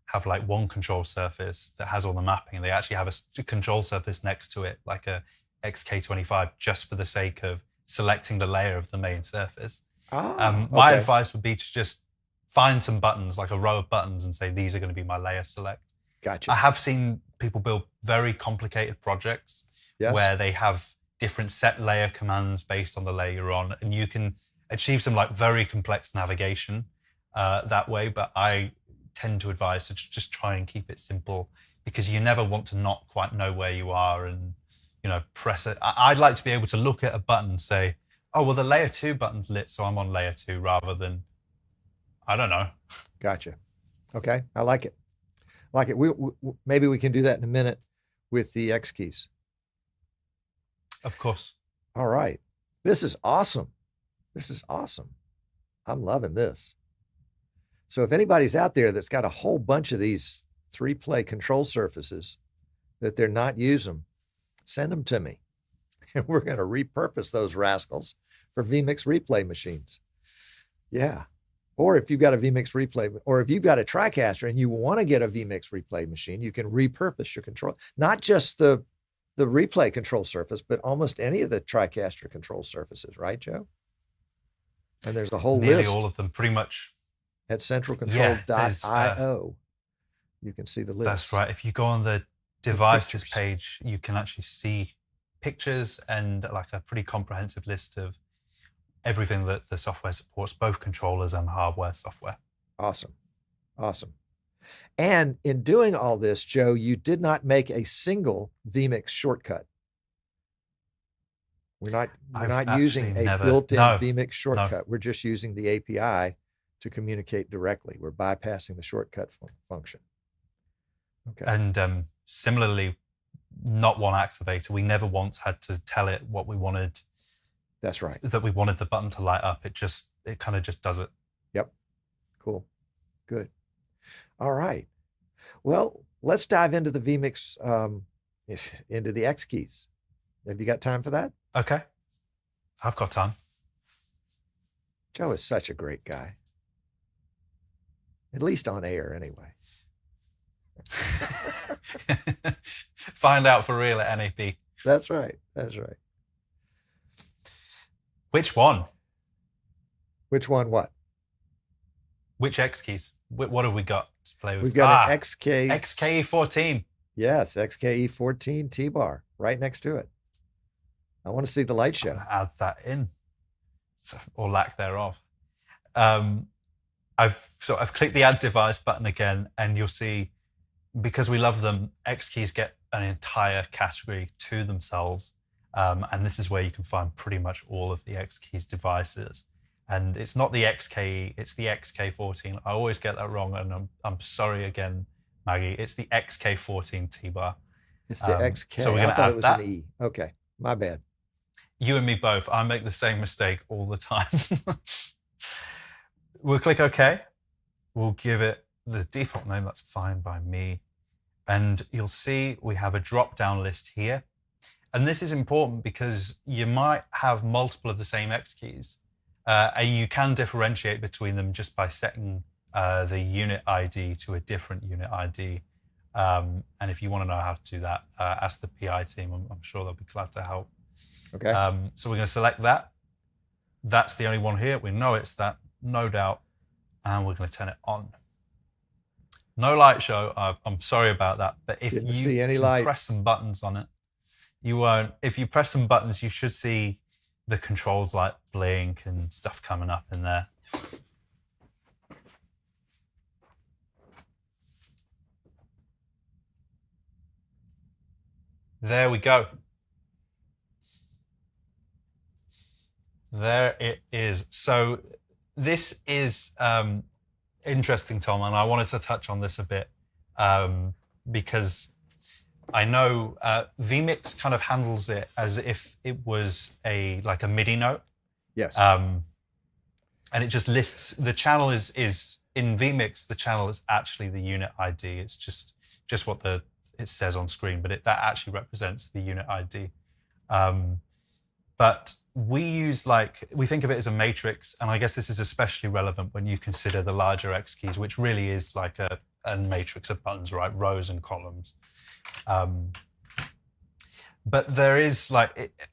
have like one control surface that has all the mapping, and they actually have a control surface next to it, like a XK-25, just for the sake of selecting the layer of the main surface. My Okay. advice would be to just find some buttons, like a row of buttons, and say these are going to be my layer select. I Gotcha. have seen people build very complicated projects Yes. where they have different set layer commands based on the layer you're on, and you can achieve some like very complex navigation that way. But I tend to advise to just try and keep it simple, because you never want to not quite know where you are and, you know, press it. I'd like to be able to look at a button and say, oh, well, the layer 2 button's lit, so I'm on layer 2, rather than, I don't know. Gotcha. Okay. I like it. Like it. We maybe we can do that in a minute with the X keys. Of course. All right. This is awesome. This is awesome. I'm loving this. So if anybody's out there that's got a whole bunch of these 3-play control surfaces that they're not using, send them to me. And we're going to repurpose those rascals for vMix replay machines. Yeah. Or if you've got a vMix replay, or if you've got a Tricaster and you want to get a vMix replay machine, you can repurpose your control, not just the replay control surface, but almost any of the Tricaster control surfaces, right, Joe? And there's a whole Nearly list all of them, pretty much. at centralcontrol.io. You can see the list. That's right. If you go on the devices page, you can actually see pictures and like a pretty comprehensive list of everything that the software supports, both controllers and hardware software. Awesome. Awesome. And in doing all this, Joe, you did not make a single vMix shortcut. We're not using a built-in vMix shortcut. No. We're just using the API to communicate directly. We're bypassing the shortcut function. Okay. And similarly, not one activator. We never once had to tell it what we wanted. That's right. That we wanted the button to light up. It kind of just does it. Yep. Cool. Good. All right. Well, let's dive into the vMix, into the X keys. Have you got time for that? Okay. I've got time. Joe is such a great guy. At least on air, anyway. Find out for real at NAP. That's right. That's right. Which one? Which one? What? Which X keys? What have we got to play with? We've got an XKE-14. Yes, XKE-14 T-bar right next to it. I want to see the light show. Add that in, or lack thereof. I've clicked the add device button again, and you'll see, because we love them, X keys get an entire category to themselves. And this is where you can find pretty much all of the X keys devices. And it's not the XKE, it's the XK-14. I always get that wrong, and I'm sorry again, Maggie. It's the XK-14 T-bar. It's the XK. So we're going to add that. An E. Okay, my bad. You and me both. I make the same mistake all the time. We'll click OK. We'll give it the default name. That's fine by me. And you'll see we have a drop-down list here. And this is important because you might have multiple of the same X keys. And you can differentiate between them just by setting the unit ID to a different unit ID. And if you want to know how to do that, ask the PI team. I'm sure they'll be glad to help. Okay. So we're going to select that. That's the only one here. We know it's that, no doubt. And we're going to turn it on. No light show. I'm sorry about that. But if you press some buttons on it, you won't. If you press some buttons, you should see the controls light blink and stuff coming up in there. There we go. There it is. So this is interesting, Tom, and I wanted to touch on this a bit because I know vMix kind of handles it as if it was like a MIDI note. Yes. And it just lists the channel is in vMix. The channel is actually the unit ID. It's just what it says on screen, but that actually represents the unit ID. But we use we think of it as a matrix, and I guess this is especially relevant when you consider the larger X keys, which really is like a matrix of buttons, right? Rows and columns. But there is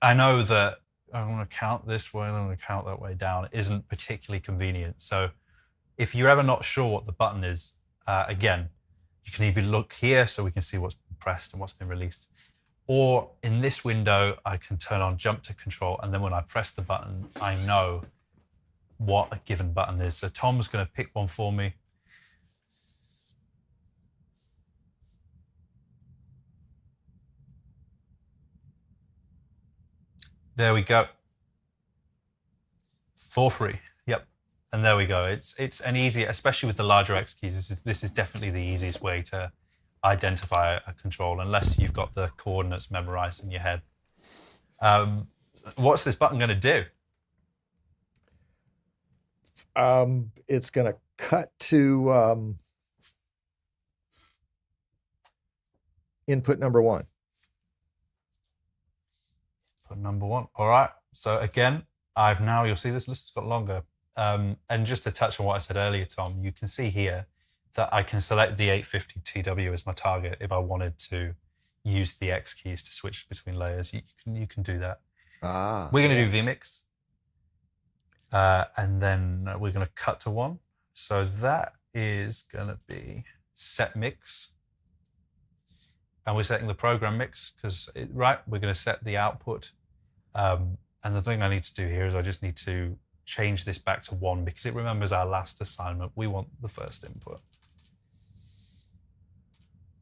I know that I want to count this way and I want to count that way down. It isn't particularly convenient. So if you're ever not sure what the button is, again, you can either look here so we can see what's been pressed and what's been released. Or in this window, I can turn on jump to control. And then when I press the button, I know what a given button is. So Tom's going to pick one for me. There we go. For free. Yep. And there we go. It's an easy, especially with the larger X keys, this is definitely the easiest way to identify a control, unless you've got the coordinates memorized in your head. What's this button going to do? It's going to cut to input number 1. Input number 1. All right. So again, you'll see this list has got longer. And just to touch on what I said earlier, Tom, you can see here that I can select the 850 TW as my target if I wanted to use the X keys to switch between layers. You can do that. We're going to do vMix. And then we're going to cut to 1. So that is going to be set mix. And we're setting the program mix because, we're going to set the output. And the thing I need to do here is I just need to change this back to 1 because it remembers our last assignment. We want the first input.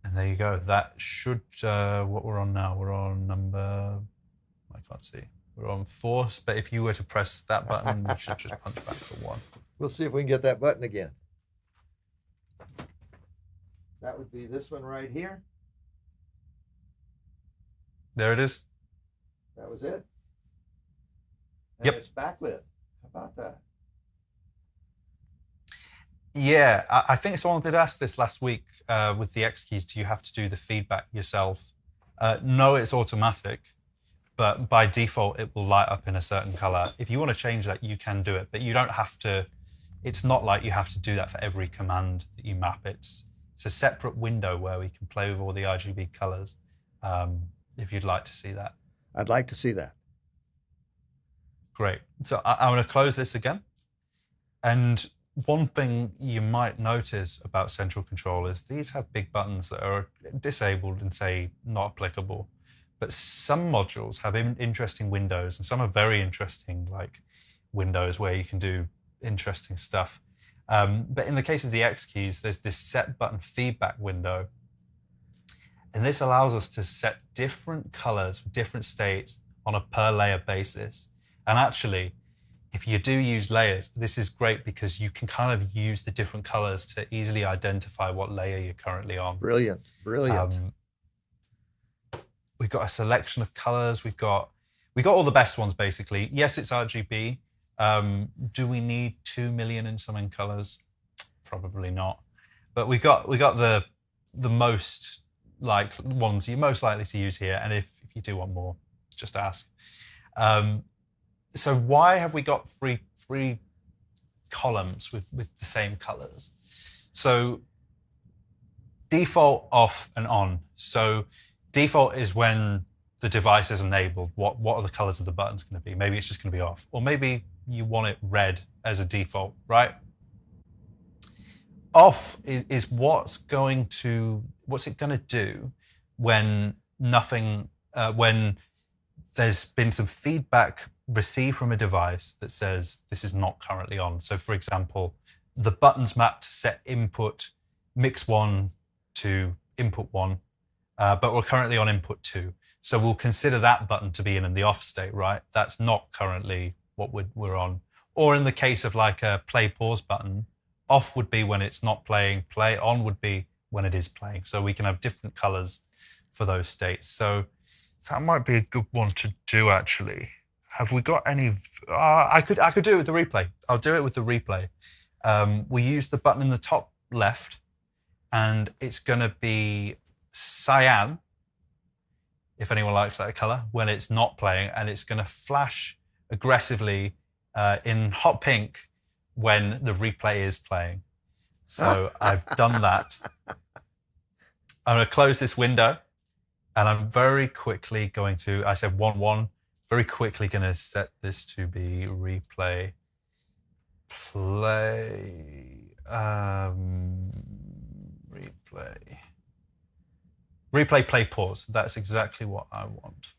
And there you go. That should, what we're on now, we're on number, I can't see. We're on 4, but if you were to press that button, we should just punch back to 1. We'll see if we can get that button again. That would be this one right here. There it is. That was it. And yep. It's backlit. How about that? Yeah, I think someone did ask this last week with the X keys. Do you have to do the feedback yourself? No, it's automatic. But by default, it will light up in a certain color. If you want to change that, you can do it, but you don't have to. It's not like you have to do that for every command that you map. It's a separate window where we can play with all the RGB colors. If you'd like to see that. I'd like to see that. Great. So I'm going to close this again. And one thing you might notice about central control is these have big buttons that are disabled and say not applicable. But some modules have interesting windows, and some are very interesting, like windows where you can do interesting stuff. But in the case of the X keys, there's this set button feedback window. And this allows us to set different colors for different states on a per layer basis. And actually, if you do use layers, this is great because you can kind of use the different colors to easily identify what layer you're currently on. Brilliant, brilliant. We've got a selection of colors. We got all the best ones, basically. Yes, it's RGB. Do we need 2 million in some colors? Probably not. But we got the most ones you're most likely to use here. And if you do want more, just ask. So why have we got three columns with the same colors? So default, off, and on. So default is when the device is enabled. What are the colors of the buttons going to be? Maybe it's just going to be off, or maybe you want it red as a default, right? Off is what's it going to do when when there's been some feedback received from a device that says this is not currently on. So for example, the button's mapped to set input mix 1 to input 1, but we're currently on input 2. So we'll consider that button to be in the off state, right? That's not currently what we're on. Or in the case of like a play pause button, off would be when it's not playing, play on would be when it is playing. So we can have different colors for those states. So that might be a good one to do, actually. Have we got any? I could do it with the replay. I'll do it with the replay. We use the button in the top left, and it's going to be cyan, if anyone likes that color, when it's not playing, and it's going to flash aggressively in hot pink when the replay is playing. So I've done that. I'm going to close this window, and I'm very quickly going to, I said 1-1, very quickly going to set this to be replay, play, replay, play, pause. That's exactly what I want.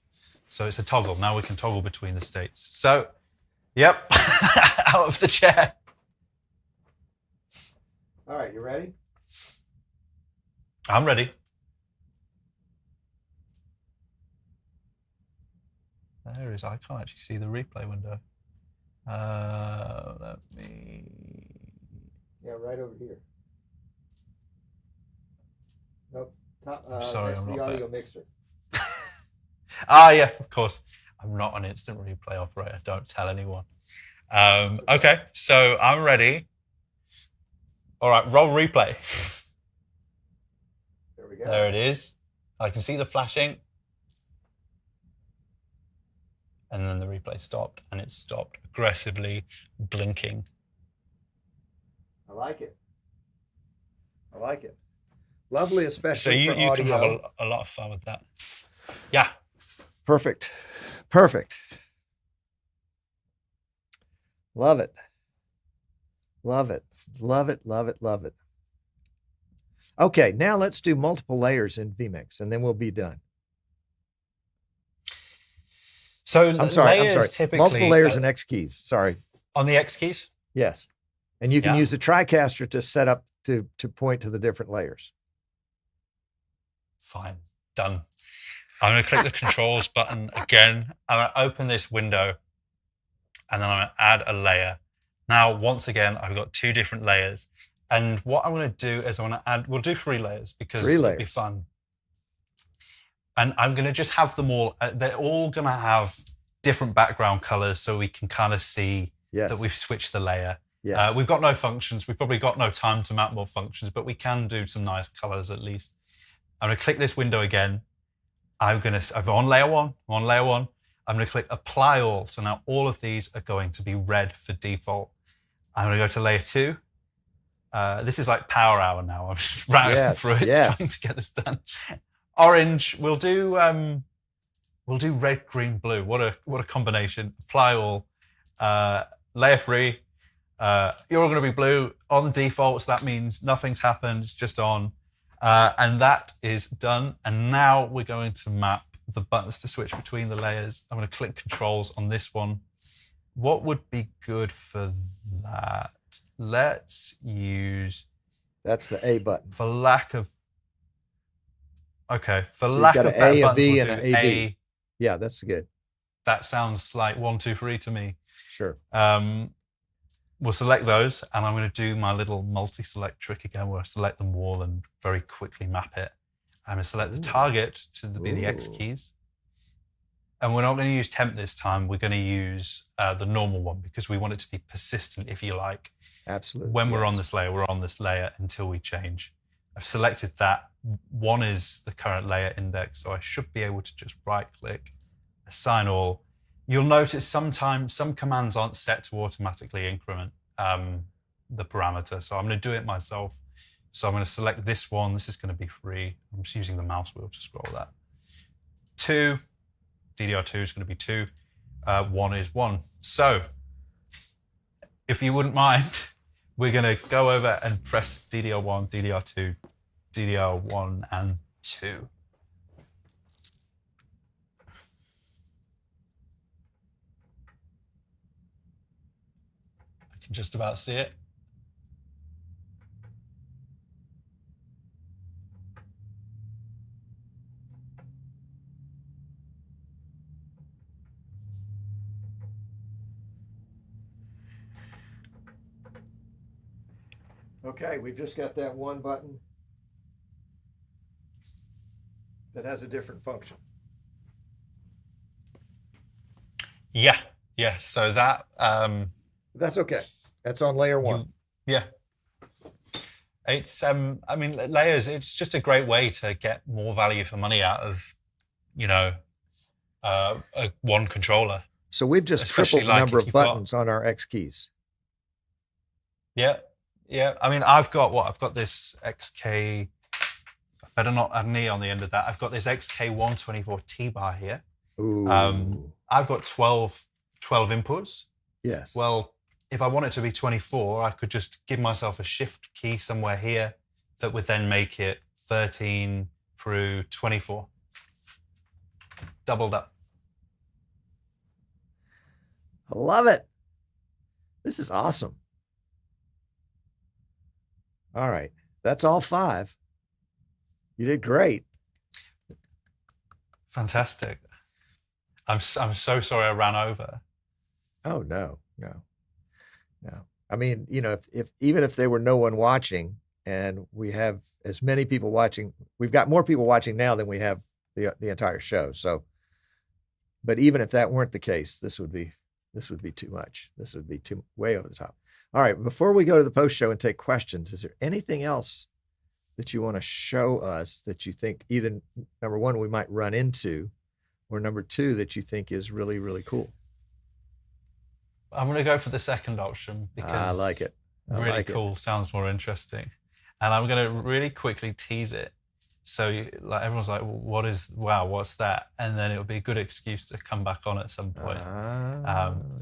So it's a toggle. Now we can toggle between the states. So, yep, out of the chair. All right, you ready? I'm ready. There it is. I can't actually see the replay window. Let me... Yeah, right over here. Nope. I'm sorry, I'm the not audio there. mixer. Ah, yeah, of course. I'm not an instant replay operator. Don't tell anyone. Okay, so I'm ready. All right, roll replay. There we go. There it is. I can see the flashing. And then the replay stopped, and it stopped aggressively blinking. I like it. I like it. Lovely, especially So you for can audio. have a lot of fun with that. Yeah. Perfect. Perfect. Love it. Love it. Love it. Love it. Love it. Okay, now let's do multiple layers in vMix, and then we'll be done. So I'm sorry. typically Multiple layers and X keys. Sorry. On the X keys? Yes. And you can use the Tricaster to set up to point to the different layers. Fine. Done. I'm going to click the controls button again. I'm going to open this window, and then I'm going to add a layer. Now, once again, I've got 2 different layers. And what I'm going to do is I'm going to add, we'll do 3 layers because it'll be fun. And I'm going to just have them all, they're all going to have different background colors so we can kind of see that we've switched the layer. Yes. We've got no functions. We've probably got no time to mount more functions, but we can do some nice colors at least. I'm going to click this window again. I'm on layer 1, I'm on layer 1. I'm going to click apply all. So now all of these are going to be red for default. I'm going to go to layer 2. This is like power hour now. I'm just rattling through it trying to get this done. Orange, we'll do red, green, blue. What a combination. Apply all. Layer 3, you're all going to be blue on the default, so that means nothing's happened, it's just on. And that is done. And now we're going to map the buttons to switch between the layers. I'm going to click controls on this one. What would be good for that? Let's use... That's the A button. For lack of... Okay, for So lack of better buttons, B, we'll and do an A. AB. Yeah, that's good. That sounds like 1, 2, 3 to me. Sure. We'll select those, and I'm going to do my little multi-select trick again, where I select them all and very quickly map it. I'm going to select the target to be the X keys. And we're not going to use temp this time. We're going to use the normal one because we want it to be persistent, if you like. Absolutely. When we're on this layer until we change. I've selected that. 1 is the current layer index, so I should be able to just right-click, assign all. You'll notice sometimes some commands aren't set to automatically increment the parameter, so I'm going to do it myself. So I'm going to select this one. This is going to be free. I'm just using the mouse wheel to scroll that. 2, DDR2 is going to be 2. 1 is 1. So if you wouldn't mind, we're going to go over and press DDR1, DDR2, DDR1 and 2. I can just about see it. Okay, we've just got that one button that has a different function. Yeah. So that That's okay. That's on layer 1. Yeah. It's I mean, layers, it's just a great way to get more value for money out of, one controller. So we've just Especially tripled the like number if of you've got- buttons on our X keys. Yeah, yeah. I mean, I've got this XK. I better not add an E on the end of that. I've got this XK-14 T-bar here. Ooh. I've got 12 inputs. Yes. Well, if I want it to be 24, I could just give myself a shift key somewhere here that would then make it 13 through 24. Doubled up. I love it. This is awesome. All right. That's all 5. You did great. Fantastic. I'm so sorry I ran over. Oh, no. I mean, if even if there were no one watching, and we have as many people watching, we've got more people watching now than we have the entire show. So, but even if that weren't the case, this would be too much. This would be way over the top. All right. Before we go to the post show and take questions, is there anything else that you want to show us that you think either number one, we might run into, or number two, that you think is really, really cool? I'm going to go for the second option because I like it. Really cool. Sounds more interesting. And I'm going to really quickly tease it. So like everyone's like, what's that? And then it'll be a good excuse to come back on at some point.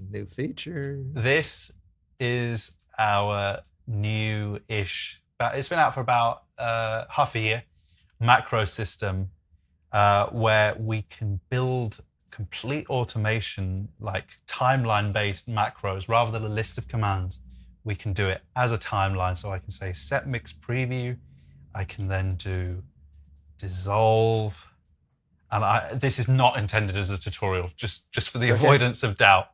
New feature. This is our new-ish, it's been out for about half a year, macro system where we can build complete automation, like timeline-based macros, rather than a list of commands. We can do it as a timeline. So I can say set mix preview. I can then do dissolve. And this is not intended as a tutorial, just for the avoidance of doubt.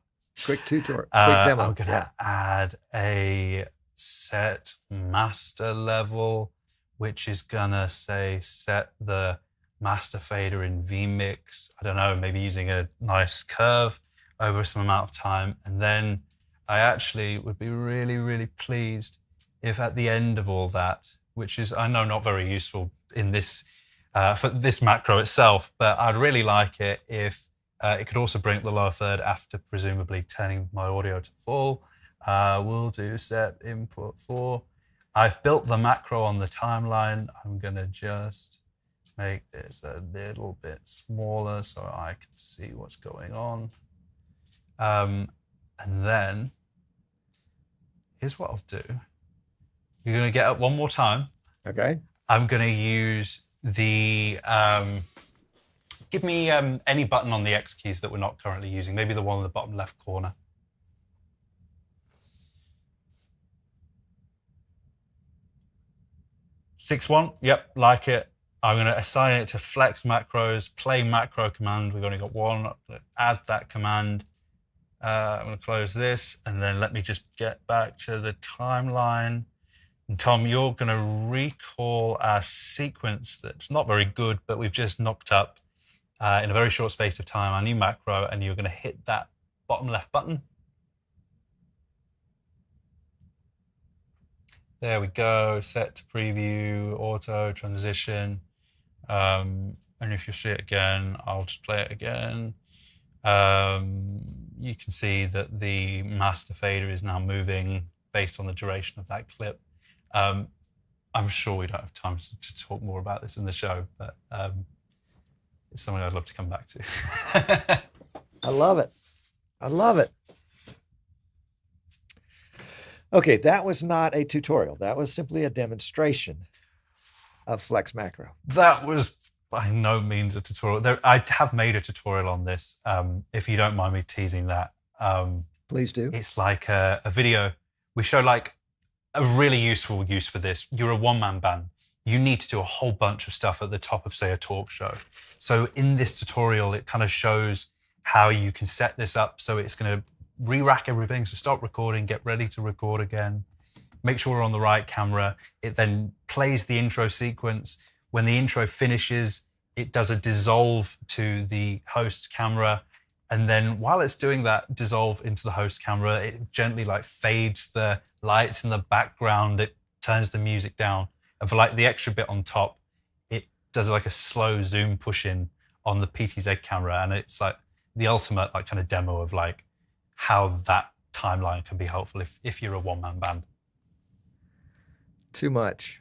Quick tutorial, quick demo. I'm gonna add a set master level, which is gonna say set the master fader in vMix. I don't know, maybe using a nice curve over some amount of time. And then I actually would be really, really pleased if at the end of all that, which is, I know, not very useful in this, for this macro itself, but I'd really like it if it could also bring up the lower third after presumably turning my audio to full. We'll do set input 4. I've built the macro on the timeline. I'm gonna just make this a little bit smaller so I can see what's going on. And then here's what I'll do. You're gonna get up one more time. Okay. I'm gonna use the, give me any button on the X keys that we're not currently using. Maybe the one in the bottom left corner. Six one, yep, like it. I'm going to assign it to flex macros, play macro command. We've only got one. I'm going to add that command. I'm going to close this, and then let me just get back to the timeline. And Tom, you're going to recall a sequence that's not very good, but we've just knocked up in a very short space of time, our new macro, and you're going to hit that bottom left button. There we go, set to preview, auto, transition. And if you see it again, I'll just play it again. You can see that the master fader is now moving based on the duration of that clip. I'm sure we don't have time to talk more about this in the show, but it's something I'd love to come back to. I love it. I love it. Okay, that was not a tutorial. That was simply a demonstration of Flex Macro. That was by no means a tutorial. I have made a tutorial on this, if you don't mind me teasing that. Please do. It's like a video. We show like a really useful use for this. You're a one-man band. You need to do a whole bunch of stuff at the top of, say, a talk show. So in this tutorial, it kind of shows how you can set this up so it's going to re-rack everything. So stop recording, get ready to record again, make sure we're on the right camera. It then plays the intro sequence. When the intro finishes, it does a dissolve to the host camera. And then while it's doing that dissolve into the host camera, it gently like fades the lights in the background. It turns the music down. And for like the extra bit on top, it does like a slow zoom push in on the PTZ camera. And it's like the ultimate like kind of demo of like how that timeline can be helpful if you're a one-man band. Too much.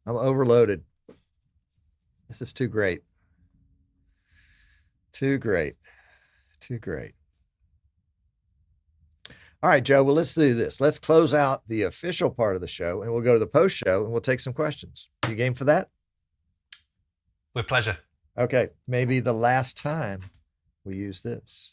I'm overloaded. This is too great. Too great. All right, Joe. Well, let's do this. Let's close out the official part of the show, and we'll go to the post show, and we'll take some questions. You game for that? With pleasure. Okay. Maybe the last time we use this.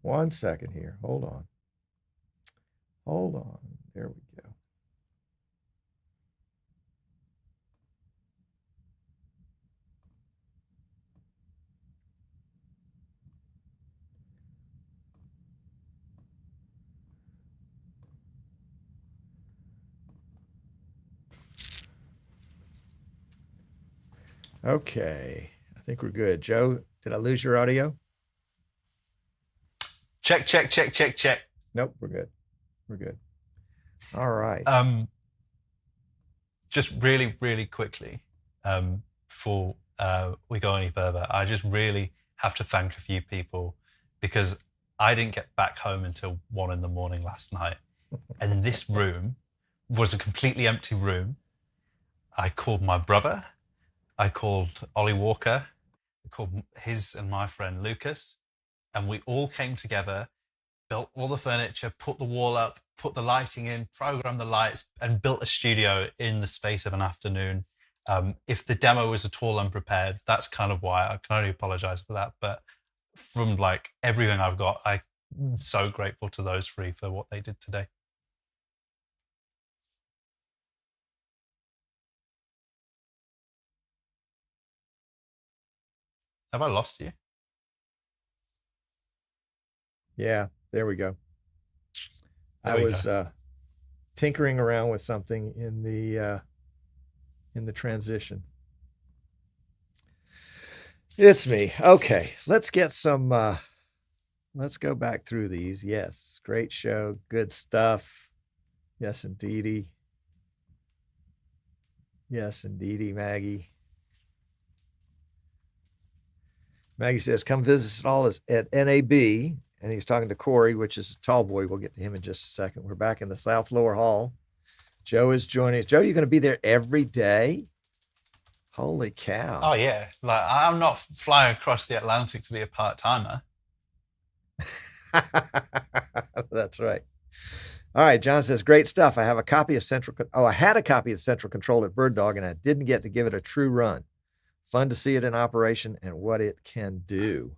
One second here. Hold on. There we go. Okay. I think we're good. Joe, did I lose your audio? Check. Nope, we're good. All right. Just really quickly, before we go any further, I just really have to thank a few people because I didn't get back home until 1 a.m. last night. And this room was a completely empty room. I called my brother. I called Ollie Walker. I called his and my friend Lucas. And we all came together, built all the furniture, put the wall up, put the lighting in, programmed the lights, and built a studio in the space of an afternoon. If the demo was at all unprepared, that's kind of why. I can only apologize for that. But from like everything I've got, I'm so grateful to those three for what they did today. Have I lost you? Yeah, there we go. I was tinkering around with something in the transition. It's me. Okay, let's get some. Let's go back through these. Yes, great show, good stuff. Yes, indeedy. Maggie. Maggie says, come visit us all at NAB. And he's talking to Corey, which is a tall boy. We'll get to him in just a second. We're back in the South Lower Hall. Joe is joining us. Joe, you're going to be there every day? Holy cow. Oh, yeah. Like, I'm not flying across the Atlantic to be a part-timer. That's right. All right. John says, great stuff. I have a copy of I had a copy of Central Control at Bird Dog, and I didn't get to give it a true run. Fun to see it in operation and what it can do.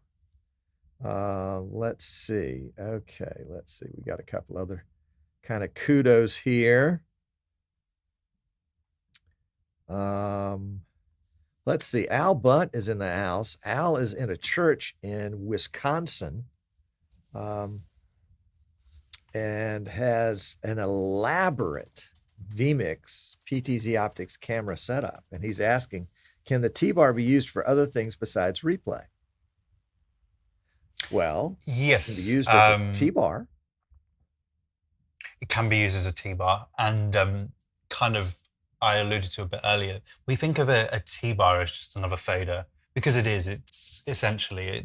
Let's see. Okay, let's see. We got a couple other kind of kudos here. Let's see. Al Bunt is in the house. Al is in a church in Wisconsin, and has an elaborate vMix PTZ Optics camera setup. And he's asking, can the T-bar be used for other things besides replay? Well, yes, it can be used as a T-bar. It can be used as a T-bar, and kind of I alluded to a bit earlier. We think of a T-bar as just another fader because it is. It's essentially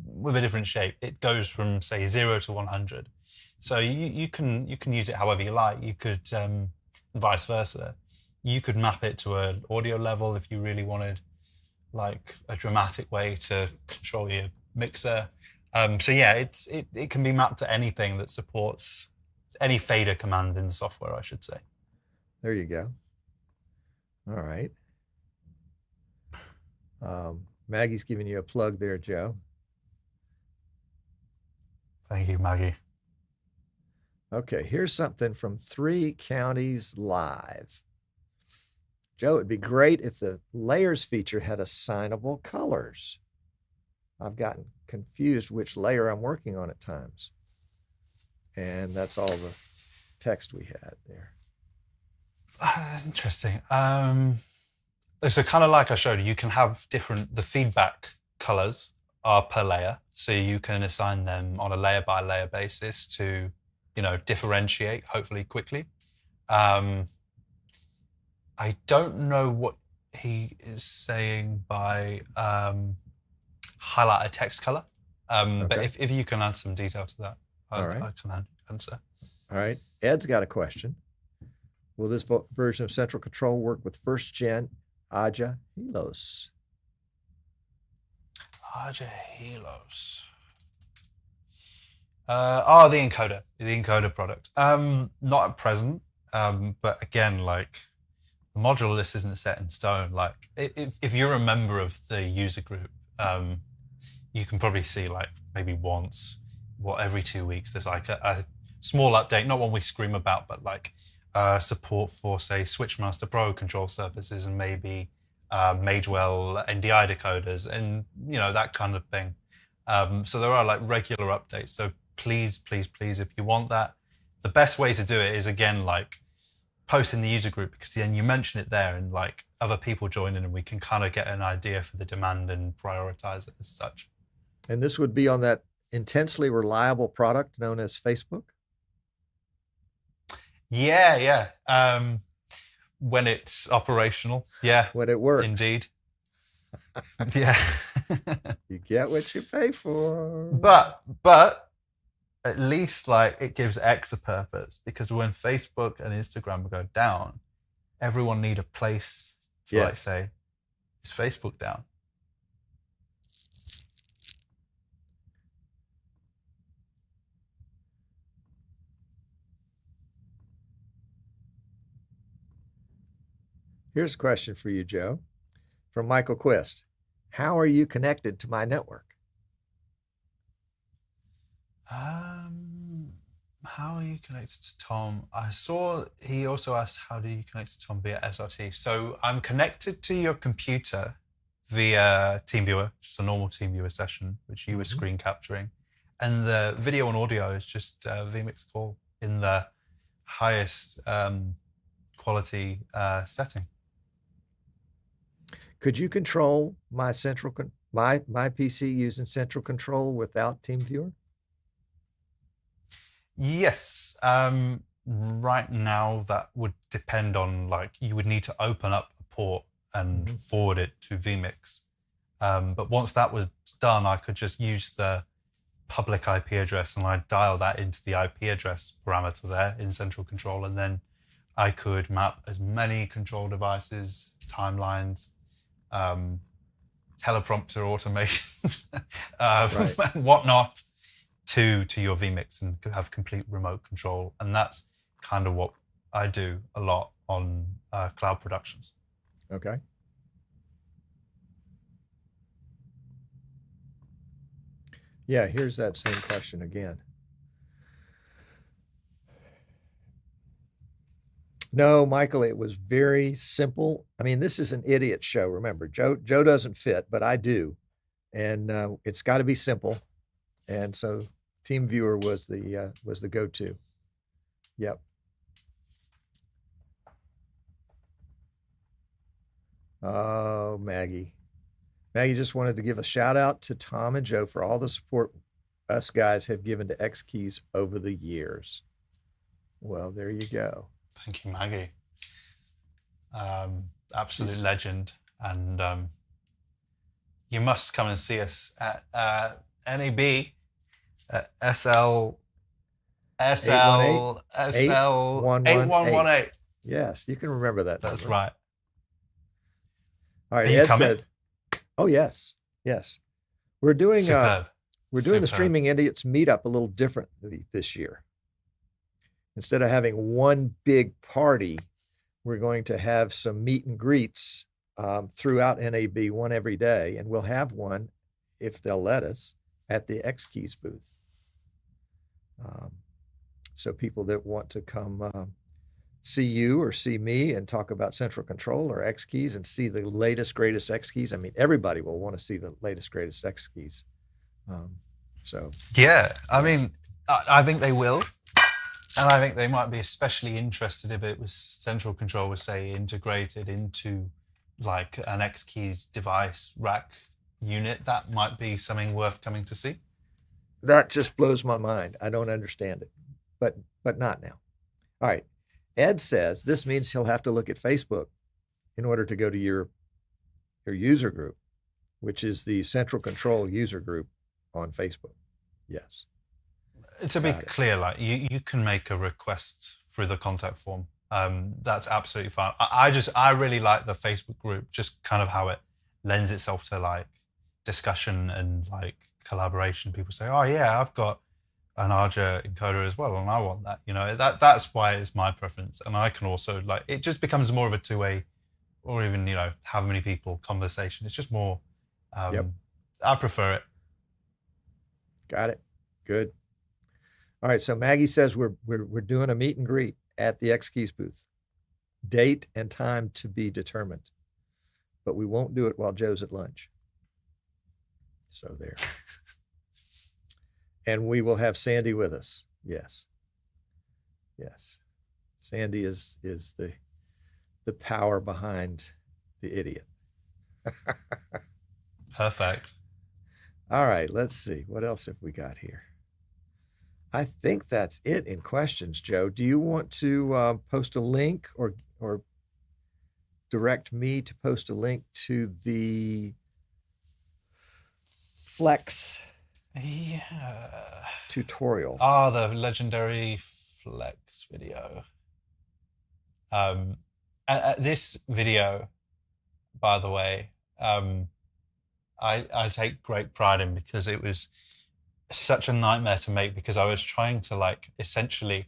with a different shape. It goes from say 0 to 100. So you can use it however you like. You could vice versa. You could map it to an audio level if you really wanted, like a dramatic way to control your mixer. So yeah, it can be mapped to anything that supports any fader command in the software, I should say. There you go. All right. Maggie's giving you a plug there, Joe. Thank you, Maggie. Okay, here's something from 3 Counties Live. Joe, it'd be great if the layers feature had assignable colors. I've gotten confused which layer I'm working on at times. And that's all the text we had there. Interesting. So kind of like I showed you can have the feedback colors are per layer. So you can assign them on a layer by layer basis to, differentiate hopefully quickly. I don't know what he is saying by highlight a text color. But Okay. if you can add some detail to that, All right. I can answer. All right. Ed's got a question. Will this version of Central Control work with first gen Aja Helos? Aja Helos. The encoder product. Not at present. But again, like the module list isn't set in stone. Like if you're a member of the user group, you can probably see like maybe once, every 2 weeks, there's like a small update, not one we scream about, but like support for say Switchmaster Pro control surfaces and maybe Magewell NDI decoders and that kind of thing. So there are like regular updates. So please, if you want that, the best way to do it is again like post in the user group, because then you mention it there and like other people join in and we can kind of get an idea for the demand and prioritize it as such. And this would be on that intensely reliable product known as Facebook? Yeah. When it's operational, yeah. When it works. Indeed. Yeah. You get what you pay for. But at least like it gives X a purpose, because when Facebook and Instagram go down, everyone need a place to like say, is Facebook down? Here's a question for you, Joe, from Michael Quist. How are you connected to my network? How are you connected to Tom? I saw he also asked, how do you connect to Tom via SRT? So I'm connected to your computer via TeamViewer, just a normal TeamViewer session, which you were screen capturing. And the video and audio is just a vMix call in the highest quality setting. Could you control my my PC using central control without TeamViewer? Yes. Right now, that would depend on like you would need to open up a port and forward it to vMix. But once that was done, I could just use the public IP address and I'd dial that into the IP address parameter there in central control, and then I could map as many control devices, timelines, teleprompter automations, and whatnot to your vMix and have complete remote control. And that's kind of what I do a lot on cloud productions. Okay. Yeah, here's that same question again. No, Michael, it was very simple. I mean, this is an idiot show. Remember, Joe doesn't fit, but I do. And it's got to be simple. And so TeamViewer was the go-to. Yep. Oh, Maggie. Maggie just wanted to give a shout out to Tom and Joe for all the support us guys have given to XKeys over the years. Well, there you go. Thank you, Maggie. Absolute legend. And you must come and see us at NAB, SL 8118. Yes, you can remember that. That's number. right. All right, Are you Ed coming? said, oh, yes. We're doing Superb. the Streaming Idiots meetup a little differently this year. Instead of having one big party, we're going to have some meet and greets throughout NAB, one every day. And we'll have one, if they'll let us, at the XKeys booth. So people that want to come see you or see me and talk about central control or XKeys and see the latest, greatest XKeys. I mean, everybody will want to see the latest, greatest XKeys. So Yeah, I mean, I think they will. And I think they might be especially interested if it was central control was, say, integrated into like an X-Keys device rack unit. That might be something worth coming to see. that just blows my mind. I don't understand it, but not now. All right. Ed says this means he'll have to look at Facebook in order to go to your user group, which is the central control user group on Facebook. Yes. To be Got it. clear, like you can make a request through the contact form. That's absolutely fine. I really like the Facebook group, just kind of how it lends itself to like discussion and like collaboration. People say, "Oh yeah, I've got an Arja encoder as well, and I want that." You know, that's why it's my preference. And I can also like it just becomes more of a two-way, or even how many people conversation. It's just more. Yep. I prefer it. Got it. Good. All right. So Maggie says we're doing a meet and greet at the XKeys booth. Date and time to be determined, but we won't do it while Joe's at lunch. So there. And we will have Sandy with us. Yes. Yes. Sandy is the power behind the idiot. Perfect. All right, let's see. What else have we got here? I think that's it in questions, Joe. Do you want to post a link or direct me to post a link to the Flex tutorial? The legendary Flex video. This video, by the way, I take great pride in because it was such a nightmare to make because I was trying to like essentially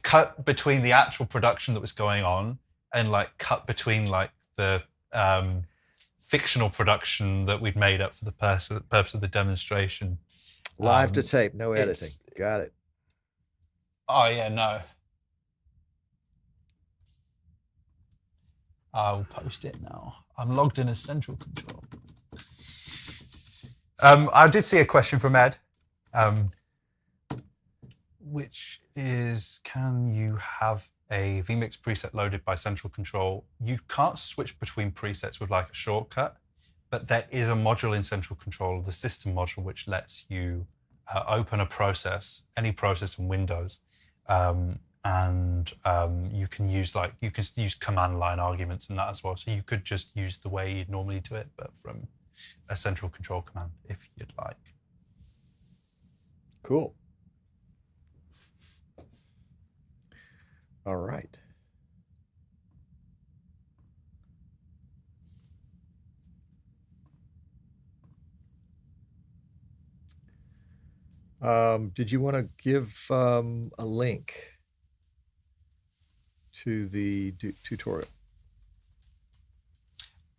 cut between the actual production that was going on and like cut between like the fictional production that we'd made up for the purpose of the demonstration. Live to tape, no editing. Got it. Oh yeah, no. I'll post it now. I'm logged in as central control. I did see a question from Ed, which is, can you have a vMix preset loaded by central control? You can't switch between presets with like a shortcut, but there is a module in central control, the system module, which lets you open a process, any process in Windows, and you can use command line arguments and that as well. So you could just use the way you'd normally do it, but from a central control command if you'd like. Cool. All right. Did you want to give a link to the tutorial?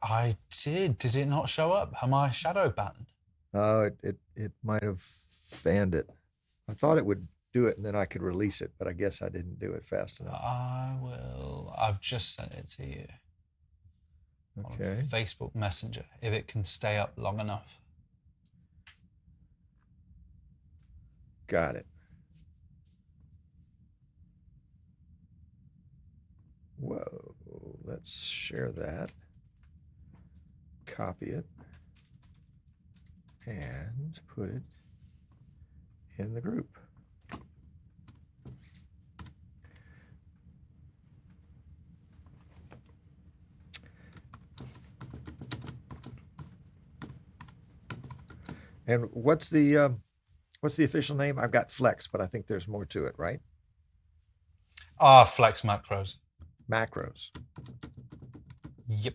I did. Did it not show up? Am I shadow banned? It might have banned it. I thought it would do it and then I could release it, but I guess I didn't do it fast enough. I will. I've just sent it to you. Okay. On Facebook Messenger, if it can stay up long enough. Got it. Whoa, let's share that. Copy it and put it in the group. And what's the official name? I've got Flex, but I think there's more to it, right? Flex macros. Macros. Yep.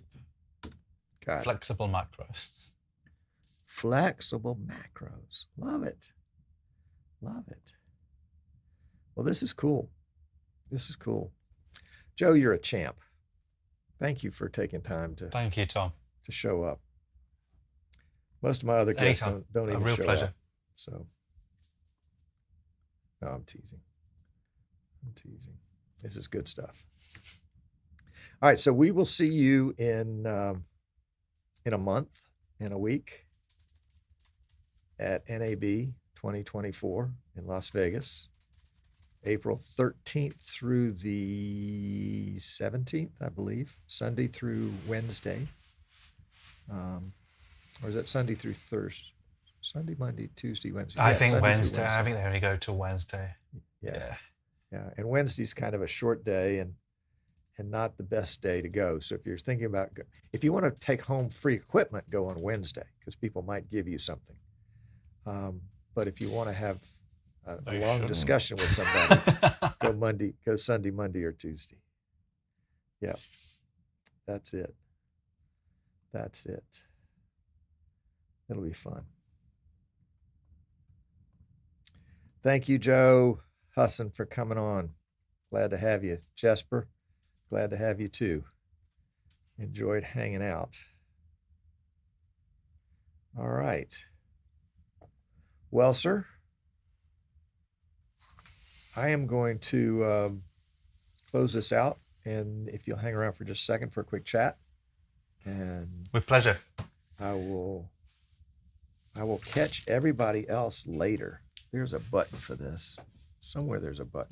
Got it. Flexible macros. Flexible macros. Love it. Love it. Well, this is cool. This is cool. Joe, you're a champ. Thank you for taking time to Thank you, Tom. to show up. Most of my other guests don't even real show pleasure. up. So, no, I'm teasing. I'm teasing. This is good stuff. All right, so we will see you in a month in a week at NAB 2024 in Las Vegas, April 13th through the 17th, I believe, Sunday through Wednesday. Or is that Sunday through Thursday? Sunday, Monday, Tuesday, Wednesday. I Yeah, think Sunday through Wednesday. I think they only go to Wednesday. Yeah. And Wednesday's kind of a short day and not the best day to go. So if you're thinking about, if you want to take home free equipment, go on Wednesday because people might give you something. But if you want to have a long shouldn't. discussion with somebody, go Sunday, Monday, or Tuesday. Yeah, that's it. That's it. It'll be fun. Thank you, Joe Husson, for coming on. Glad to have you. Jesper, glad to have you too. Enjoyed hanging out. All right. Well, sir, I am going to close this out. And if you'll hang around for just a second for a quick chat. And with pleasure. I will catch everybody else later. There's a button for this. Somewhere there's a button.